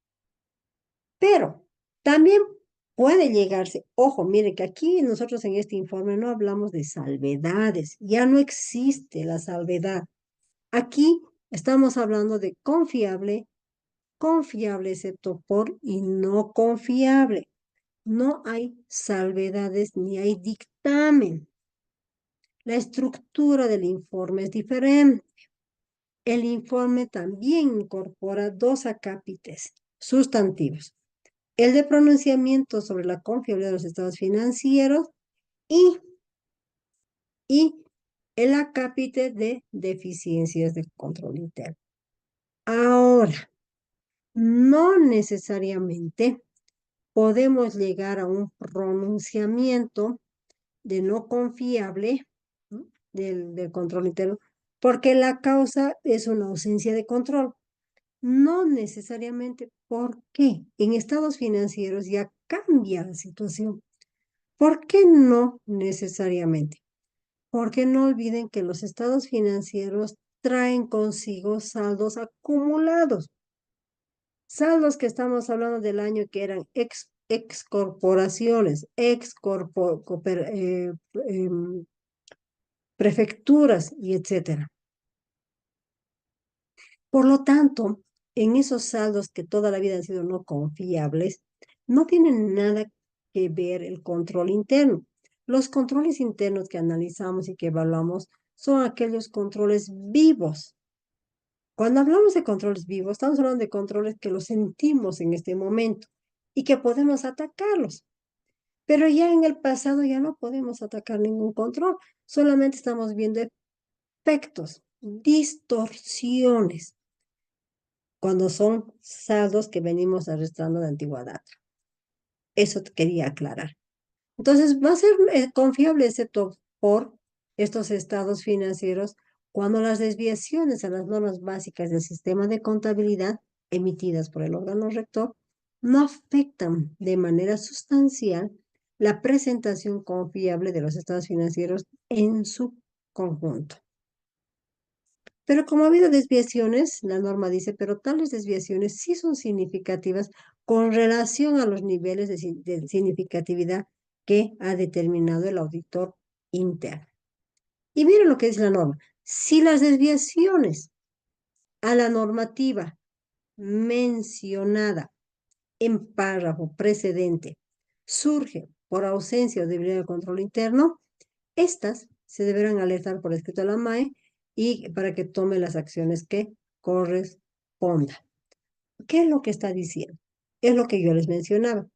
Speaker 2: Pero también puede llegarse, ojo, mire que aquí nosotros en este informe no hablamos de salvedades, ya no existe la salvedad. Aquí estamos hablando de confiable, confiable excepto por y no confiable. No hay salvedades ni hay dictamen. La estructura del informe es diferente. El informe también incorpora dos acápites sustantivos: el de pronunciamiento sobre la confiabilidad de los estados financieros y, y el acápite de deficiencias de control interno. Ahora, no necesariamente podemos llegar a un pronunciamiento de no confiable, ¿no? del control interno, porque la causa es una ausencia de control. No necesariamente. ¿Por qué? En estados financieros ya cambia la situación. ¿Por qué no necesariamente? Porque no olviden que los estados financieros traen consigo saldos acumulados. Saldos que estamos hablando del año que eran ex corporaciones, prefecturas y etcétera. Por lo tanto, en esos saldos que toda la vida han sido no confiables, no tienen nada que ver el control interno. Los controles internos que analizamos y que evaluamos son aquellos controles vivos. Cuando hablamos de controles vivos, estamos hablando de controles que los sentimos en este momento y que podemos atacarlos. Pero ya en el pasado ya no podemos atacar ningún control, solamente estamos viendo efectos, distorsiones. cuando son saldos que venimos arrastrando de antigua data. Eso te quería aclarar. Entonces, va a ser confiable excepto por estos estados financieros cuando las desviaciones a las normas básicas del sistema de contabilidad emitidas por el órgano rector no afectan de manera sustancial la presentación confiable de los estados financieros en su conjunto. Pero como ha habido desviaciones, la norma dice, pero tales desviaciones sí son significativas con relación a los niveles de significatividad que ha determinado el auditor interno. Y miren lo que dice la norma. Si las desviaciones a la normativa mencionada en párrafo precedente surgen por ausencia o debilidad del control interno, estas se deberán alertar por escrito a la MAE y para que tome las acciones que correspondan. ¿Qué es lo que está diciendo? Es lo que yo les mencionaba,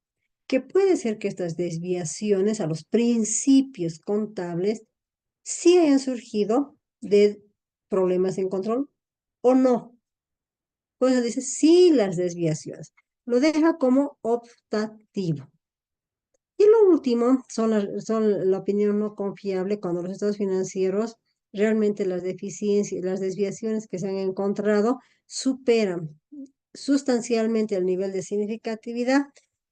Speaker 2: que puede ser que estas desviaciones a los principios contables sí hayan surgido de problemas en control o no. Por eso dice sí las desviaciones. Lo deja como optativo. Y lo último son la opinión no confiable cuando los estados financieros realmente las deficiencias, las desviaciones que se han encontrado superan sustancialmente el nivel de significatividad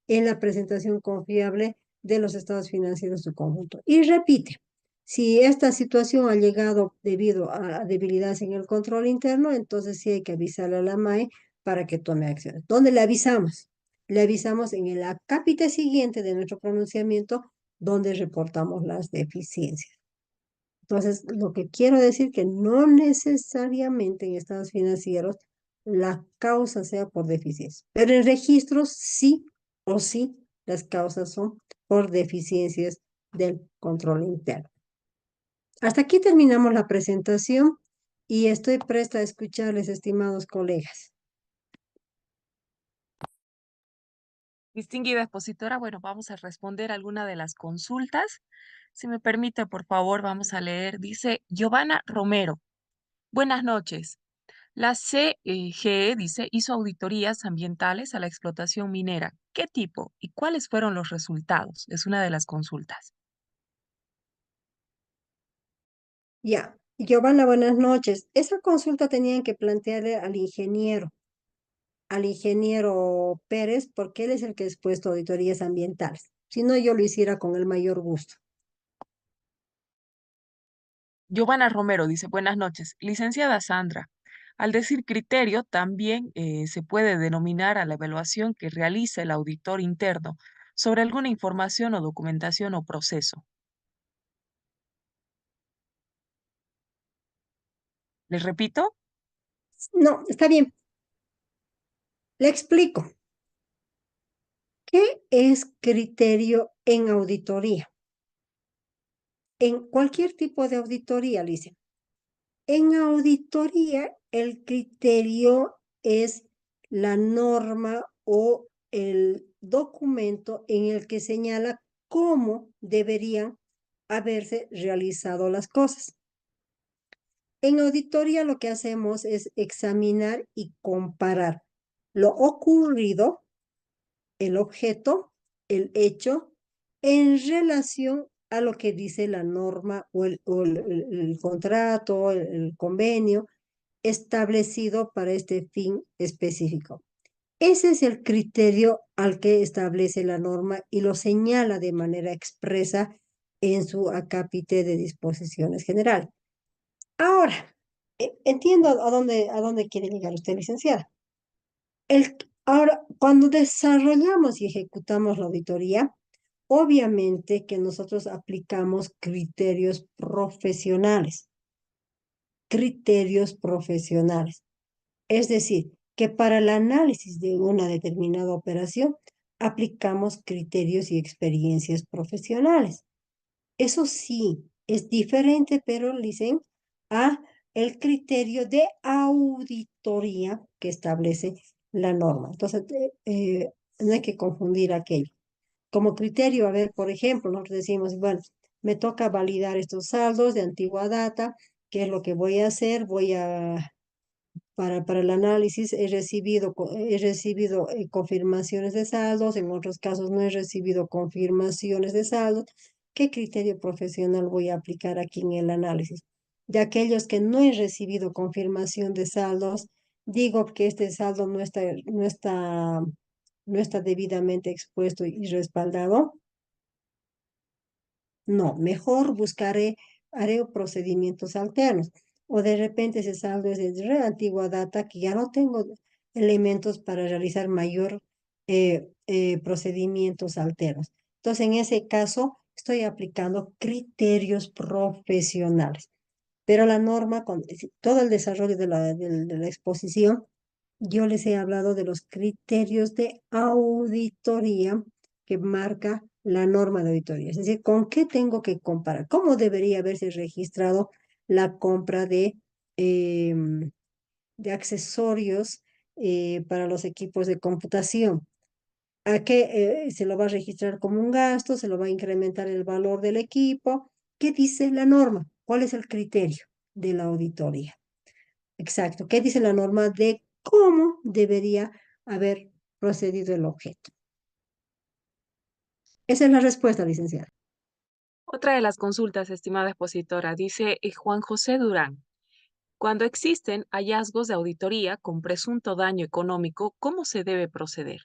Speaker 2: en la presentación confiable de los estados financieros de su conjunto. Y repite, si esta situación ha llegado debido a debilidades en el control interno, entonces sí hay que avisarle a la MAE para que tome acciones. ¿Dónde le avisamos? Le avisamos en el acápite siguiente de nuestro pronunciamiento, donde reportamos las deficiencias. Entonces, lo que quiero decir que no necesariamente en estados financieros la causa sea por deficiencias, pero en registros sí o sí las causas son por deficiencias del control interno. Hasta aquí terminamos la presentación y estoy presta a escucharles, estimados colegas.
Speaker 1: Distinguida expositora, bueno, vamos a responder alguna de las consultas. Si me permite, por favor, vamos a leer. Dice Giovanna Romero. Buenas noches. La CGE, dice, hizo auditorías ambientales a la explotación minera. ¿Qué tipo y cuáles fueron los resultados? Es una de las consultas.
Speaker 2: Ya, Giovanna, buenas noches. Esa consulta tenían que plantearle al ingeniero Pérez, porque él es el que ha expuesto auditorías ambientales. Si no, yo lo hiciera con el mayor gusto.
Speaker 1: Giovanna Romero dice, buenas noches. Licenciada Sandra, al decir criterio, también se puede denominar a la evaluación que realiza el auditor interno sobre alguna información o documentación o proceso. ¿Les repito?
Speaker 2: No, está bien. Le explico. ¿Qué es criterio en auditoría? En cualquier tipo de auditoría, Lice. En auditoría, el criterio es la norma o el documento en el que señala cómo deberían haberse realizado las cosas. En auditoría lo que hacemos es examinar y comparar lo ocurrido, el objeto, el hecho, en relación a lo que dice la norma o el contrato, el convenio establecido para este fin específico. Ese es el criterio al que establece la norma y lo señala de manera expresa en su acápite de disposiciones generales. Ahora, entiendo a dónde quiere llegar usted, licenciada. Ahora, cuando desarrollamos y ejecutamos la auditoría, obviamente que nosotros aplicamos criterios profesionales. Criterios profesionales. Es decir, que para el análisis de una determinada operación aplicamos criterios y experiencias profesionales. Eso sí, es diferente, pero dicen, a el criterio de auditoría que establece la norma. Entonces, no hay que confundir aquello. Como criterio, a ver, por ejemplo, nosotros decimos, bueno, me toca validar estos saldos de antigua data, ¿qué es lo que voy a hacer? Voy a para el análisis, he recibido confirmaciones de saldos, en otros casos no he recibido confirmaciones de saldos. ¿Qué criterio profesional voy a aplicar aquí en el análisis? De aquellos que no he recibido confirmación de saldos, digo que este saldo no está debidamente expuesto y respaldado. No, mejor haré procedimientos alternos. O de repente ese saldo es de re antigua data que ya no tengo elementos para realizar mayor procedimientos alternos. Entonces, en ese caso, estoy aplicando criterios profesionales. Pero la norma, con todo el desarrollo de la exposición, yo les he hablado de los criterios de auditoría que marca la norma de auditoría. Es decir, ¿con qué tengo que comparar? ¿Cómo debería haberse registrado la compra em, de accesorios para los equipos de computación? ¿A qué se lo va a registrar como un gasto? ¿Se lo va a incrementar el valor del equipo? ¿Qué dice la norma? ¿Cuál es el criterio de la auditoría? Exacto. ¿Qué dice la norma de cómo debería haber procedido el objeto? Esa es la respuesta, licenciada.
Speaker 1: Otra de las consultas, estimada expositora, dice Juan José Durán. Cuando existen hallazgos de auditoría con presunto daño económico, ¿cómo se debe proceder?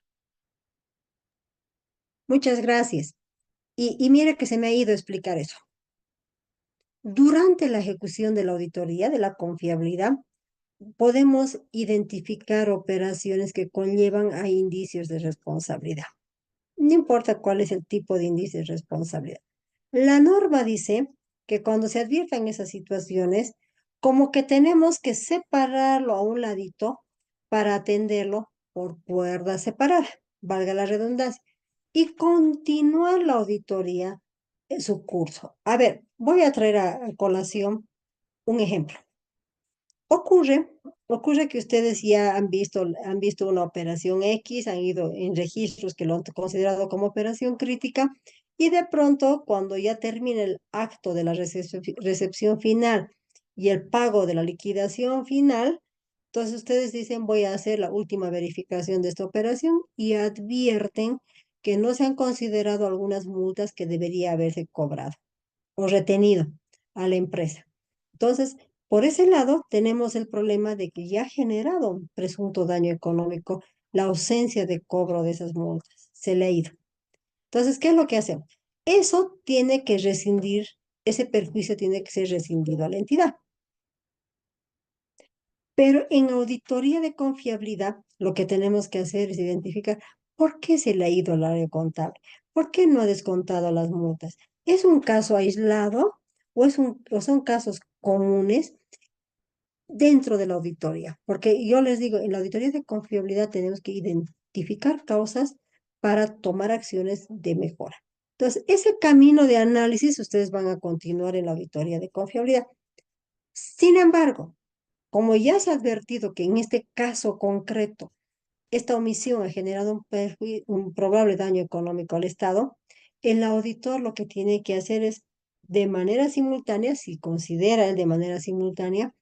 Speaker 2: Muchas gracias. Y mire que se me ha ido a explicar eso. Durante la ejecución de la auditoría de la confiabilidad, podemos identificar operaciones que conllevan a indicios de responsabilidad. No importa cuál es el tipo de índice de responsabilidad. La norma dice que cuando se adviertan esas situaciones, como que tenemos que separarlo a un ladito para atenderlo por cuerda separada, valga la redundancia, y continuar la auditoría en su curso. A ver, voy a traer a colación un ejemplo. Ocurre, ocurre que ustedes ya han visto una operación X, han ido en registros que lo han considerado como operación crítica y de pronto cuando ya termina el acto de la recepción final y el pago de la liquidación final, entonces ustedes dicen voy a hacer la última verificación de esta operación y advierten que no se han considerado algunas multas que debería haberse cobrado o retenido a la empresa. Entonces, por ese lado, tenemos el problema de que ya ha generado un presunto daño económico la ausencia de cobro de esas multas. Se le ha ido. Entonces, ¿qué es lo que hacemos? Eso tiene que rescindir, ese perjuicio tiene que ser rescindido a la entidad. Pero en auditoría de confiabilidad, lo que tenemos que hacer es identificar por qué se le ha ido al área contable, por qué no ha descontado las multas. ¿Es un caso aislado o son casos comunes dentro de la auditoría? Porque yo les digo, en la auditoría de confiabilidad tenemos que identificar causas para tomar acciones de mejora. Entonces, ese camino de análisis ustedes van a continuar en la auditoría de confiabilidad. Sin embargo, como ya se ha advertido que en este caso concreto, esta omisión ha generado un probable daño económico al Estado, el auditor lo que tiene que hacer es, de manera simultánea, si considera él de manera simultánea,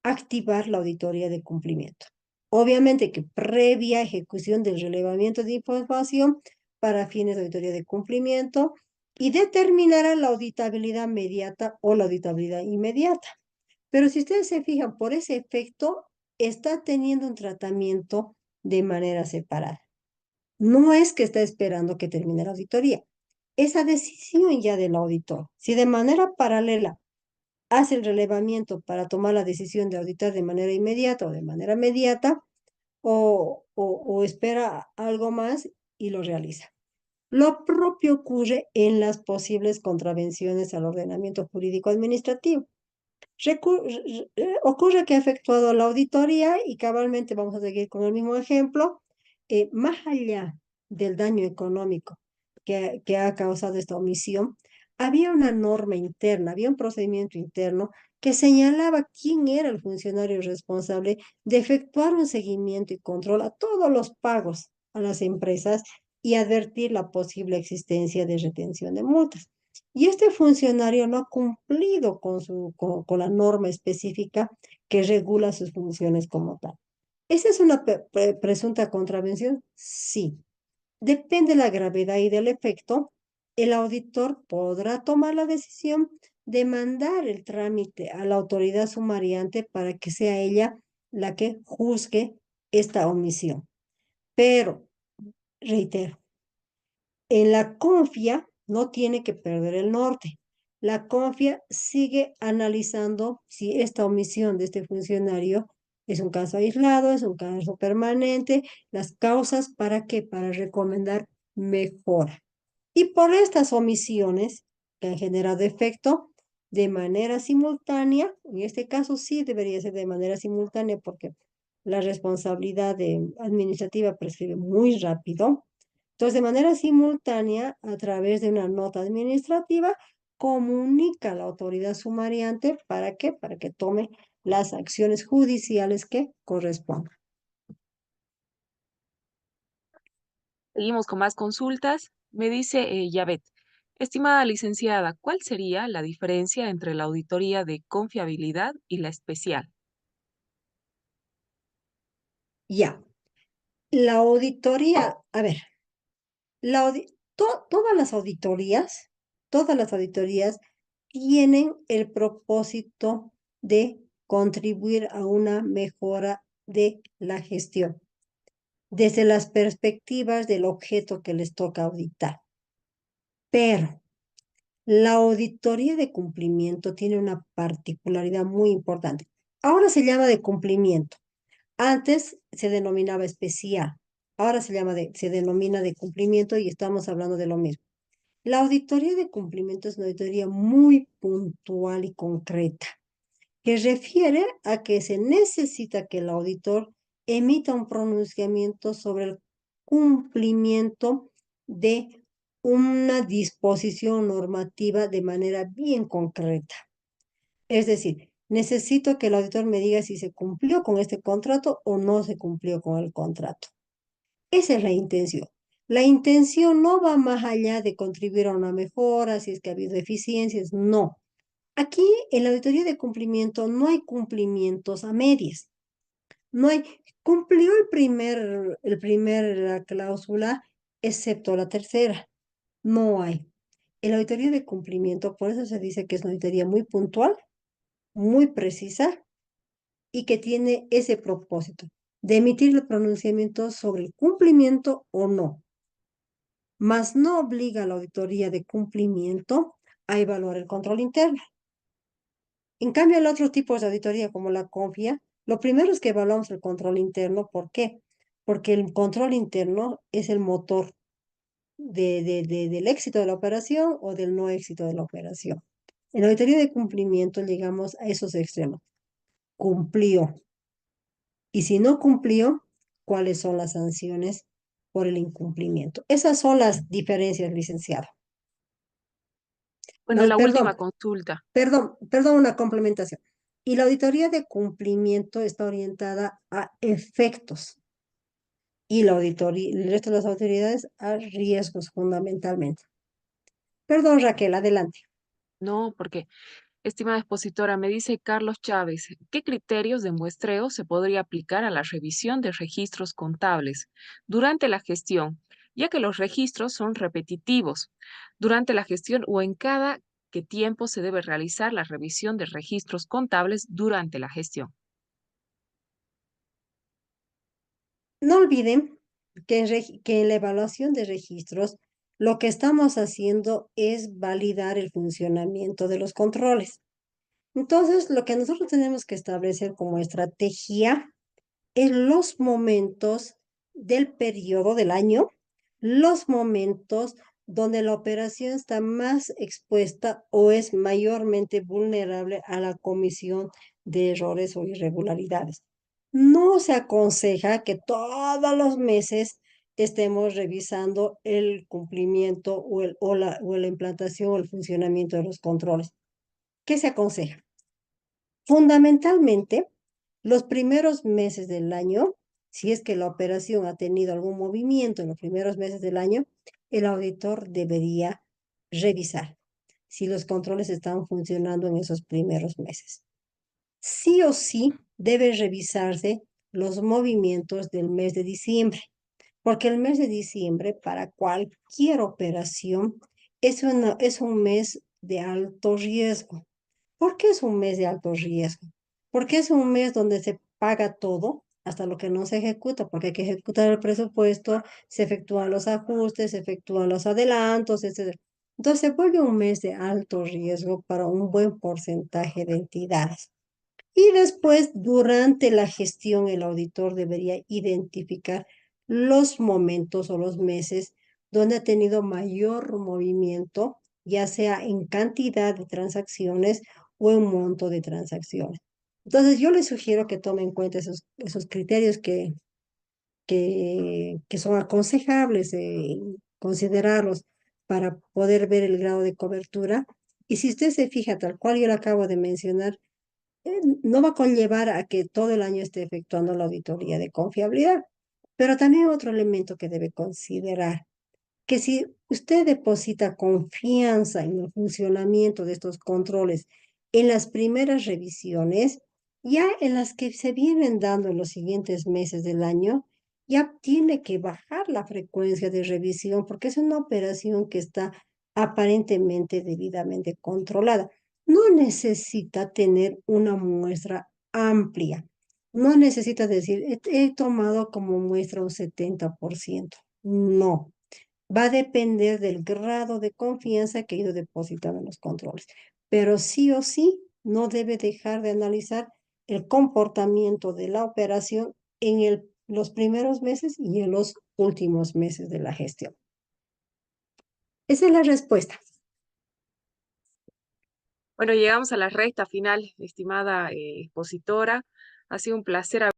Speaker 2: activar la auditoría de cumplimiento. Obviamente que previa ejecución del relevamiento de información para fines de auditoría de cumplimiento y determinará la auditabilidad mediata o la auditabilidad inmediata. Pero si ustedes se fijan, por ese efecto, está teniendo un tratamiento de manera separada. No es que está esperando que termine la auditoría. Esa decisión ya del auditor, si de manera paralela hace el relevamiento para tomar la decisión de auditar de manera inmediata o de manera mediata, o espera algo más y lo realiza. Lo propio ocurre en las posibles contravenciones al ordenamiento jurídico administrativo. Ocurre que ha efectuado la auditoría y cabalmente vamos a seguir con el mismo ejemplo, más allá del daño económico que ha causado esta omisión, había una norma interna, había un procedimiento interno que señalaba quién era el funcionario responsable de efectuar un seguimiento y control a todos los pagos a las empresas y advertir la posible existencia de retención de multas. y este funcionario no ha cumplido con la norma específica que regula sus funciones como tal. ¿Esa es una presunta contravención? Sí. Depende de la gravedad y del efecto, el auditor podrá tomar la decisión de mandar el trámite a la autoridad sumariante para que sea ella la que juzgue esta omisión. Pero, reitero, en la confia no tiene que perder el norte. La confia sigue analizando si esta omisión de este funcionario es un caso aislado, es un caso permanente, las causas para qué, para recomendar mejora. Y por estas omisiones que han generado efecto de manera simultánea, en este caso sí debería ser de manera simultánea porque la responsabilidad administrativa prescribe muy rápido. Entonces, de manera simultánea, a través de una nota administrativa, comunica a la autoridad sumariante para qué, para que tome las acciones judiciales que correspondan.
Speaker 1: Seguimos con más consultas. Me dice Yavet, estimada licenciada, ¿cuál sería la diferencia entre la auditoría de confiabilidad y la especial?
Speaker 2: Ya, la auditoría, a ver, todas las auditorías tienen el propósito de contribuir a una mejora de la gestión, desde las perspectivas del objeto que les toca auditar. Pero la auditoría de cumplimiento tiene una particularidad muy importante. Ahora se llama de cumplimiento. Antes se denominaba especial. Ahora se denomina de cumplimiento y estamos hablando de lo mismo. La auditoría de cumplimiento es una auditoría muy puntual y concreta, que refiere a que se necesita que el auditor emita un pronunciamiento sobre el cumplimiento de una disposición normativa de manera bien concreta. Es decir, necesito que el auditor me diga si se cumplió con este contrato o no se cumplió con el contrato. Esa es la intención. La intención no va más allá de contribuir a una mejora, si es que ha habido deficiencias, no. Aquí en la auditoría de cumplimiento no hay cumplimientos a medias. No hay, cumplió el primer cláusula, excepto la tercera. No hay. En la auditoría de cumplimiento, por eso se dice que es una auditoría muy puntual, muy precisa y que tiene ese propósito de emitir el pronunciamiento sobre el cumplimiento o no, mas no obliga a la auditoría de cumplimiento a evaluar el control interno. En cambio, el otro tipo de auditoría, como la CONFIA, lo primero es que evaluamos el control interno. ¿Por qué? Porque el control interno es el motor del éxito de la operación o del no éxito de la operación. En la auditoría de cumplimiento llegamos a esos extremos. Cumplió. Y si no cumplió, ¿cuáles son las sanciones por el incumplimiento? Esas son las diferencias, licenciado.
Speaker 1: Bueno,
Speaker 2: No,
Speaker 1: la
Speaker 2: perdón,
Speaker 1: última consulta.
Speaker 2: perdón, una complementación. Y la auditoría de cumplimiento está orientada a efectos y la auditoría, el resto de las autoridades a riesgos fundamentalmente. Perdón, Raquel, adelante.
Speaker 1: No, porque, estimada expositora, me dice Carlos Chávez, ¿qué criterios de muestreo se podría aplicar a la revisión de registros contables durante la gestión, ya que los registros son repetitivos? Durante la gestión o en cada qué tiempo se debe realizar la revisión de registros contables durante la gestión.
Speaker 2: No olviden que en la evaluación de registros lo que estamos haciendo es validar el funcionamiento de los controles. Entonces, lo que nosotros tenemos que establecer como estrategia es los momentos del periodo del año, los momentos donde la operación está más expuesta o es mayormente vulnerable a la comisión de errores o irregularidades. No se aconseja que todos los meses estemos revisando el cumplimiento o la implantación o el funcionamiento de los controles. ¿Qué se aconseja? Fundamentalmente, los primeros meses del año, si es que la operación ha tenido algún movimiento en los primeros meses del año, el auditor debería revisar. si los controles están funcionando en esos primeros meses. Sí o sí debe revisarse los movimientos del mes de diciembre, porque el mes de diciembre para cualquier operación es un mes de alto riesgo. ¿Por qué es un mes de alto riesgo? Porque es un mes donde se paga todo, hasta lo que no se ejecuta, porque hay que ejecutar el presupuesto, se efectúan los ajustes, se efectúan los adelantos, etc. Entonces se vuelve un mes de alto riesgo para un buen porcentaje de entidades. Y después, durante la gestión, el auditor debería identificar los momentos o los meses donde ha tenido mayor movimiento, ya sea en cantidad de transacciones o en monto de transacciones. Entonces, yo les sugiero que tomen en cuenta esos criterios que son aconsejables, considerarlos para poder ver el grado de cobertura. Y si usted se fija, tal cual yo le acabo de mencionar, no va a conllevar a que todo el año esté efectuando la auditoría de confiabilidad. Pero también otro elemento que debe considerar, que si usted deposita confianza en el funcionamiento de estos controles en las primeras revisiones, ya en las que se vienen dando en los siguientes meses del año, ya tiene que bajar la frecuencia de revisión porque es una operación que está aparentemente debidamente controlada. No necesita tener una muestra amplia. No necesita decir, he tomado como muestra un 70%. No, va a depender del grado de confianza que ha ido depositando en los controles. Pero sí o sí, no debe dejar de analizar el comportamiento de la operación en los primeros meses y en los últimos meses de la gestión. Esa es la respuesta.
Speaker 1: Bueno, llegamos a la recta final, estimada expositora. Ha sido un placer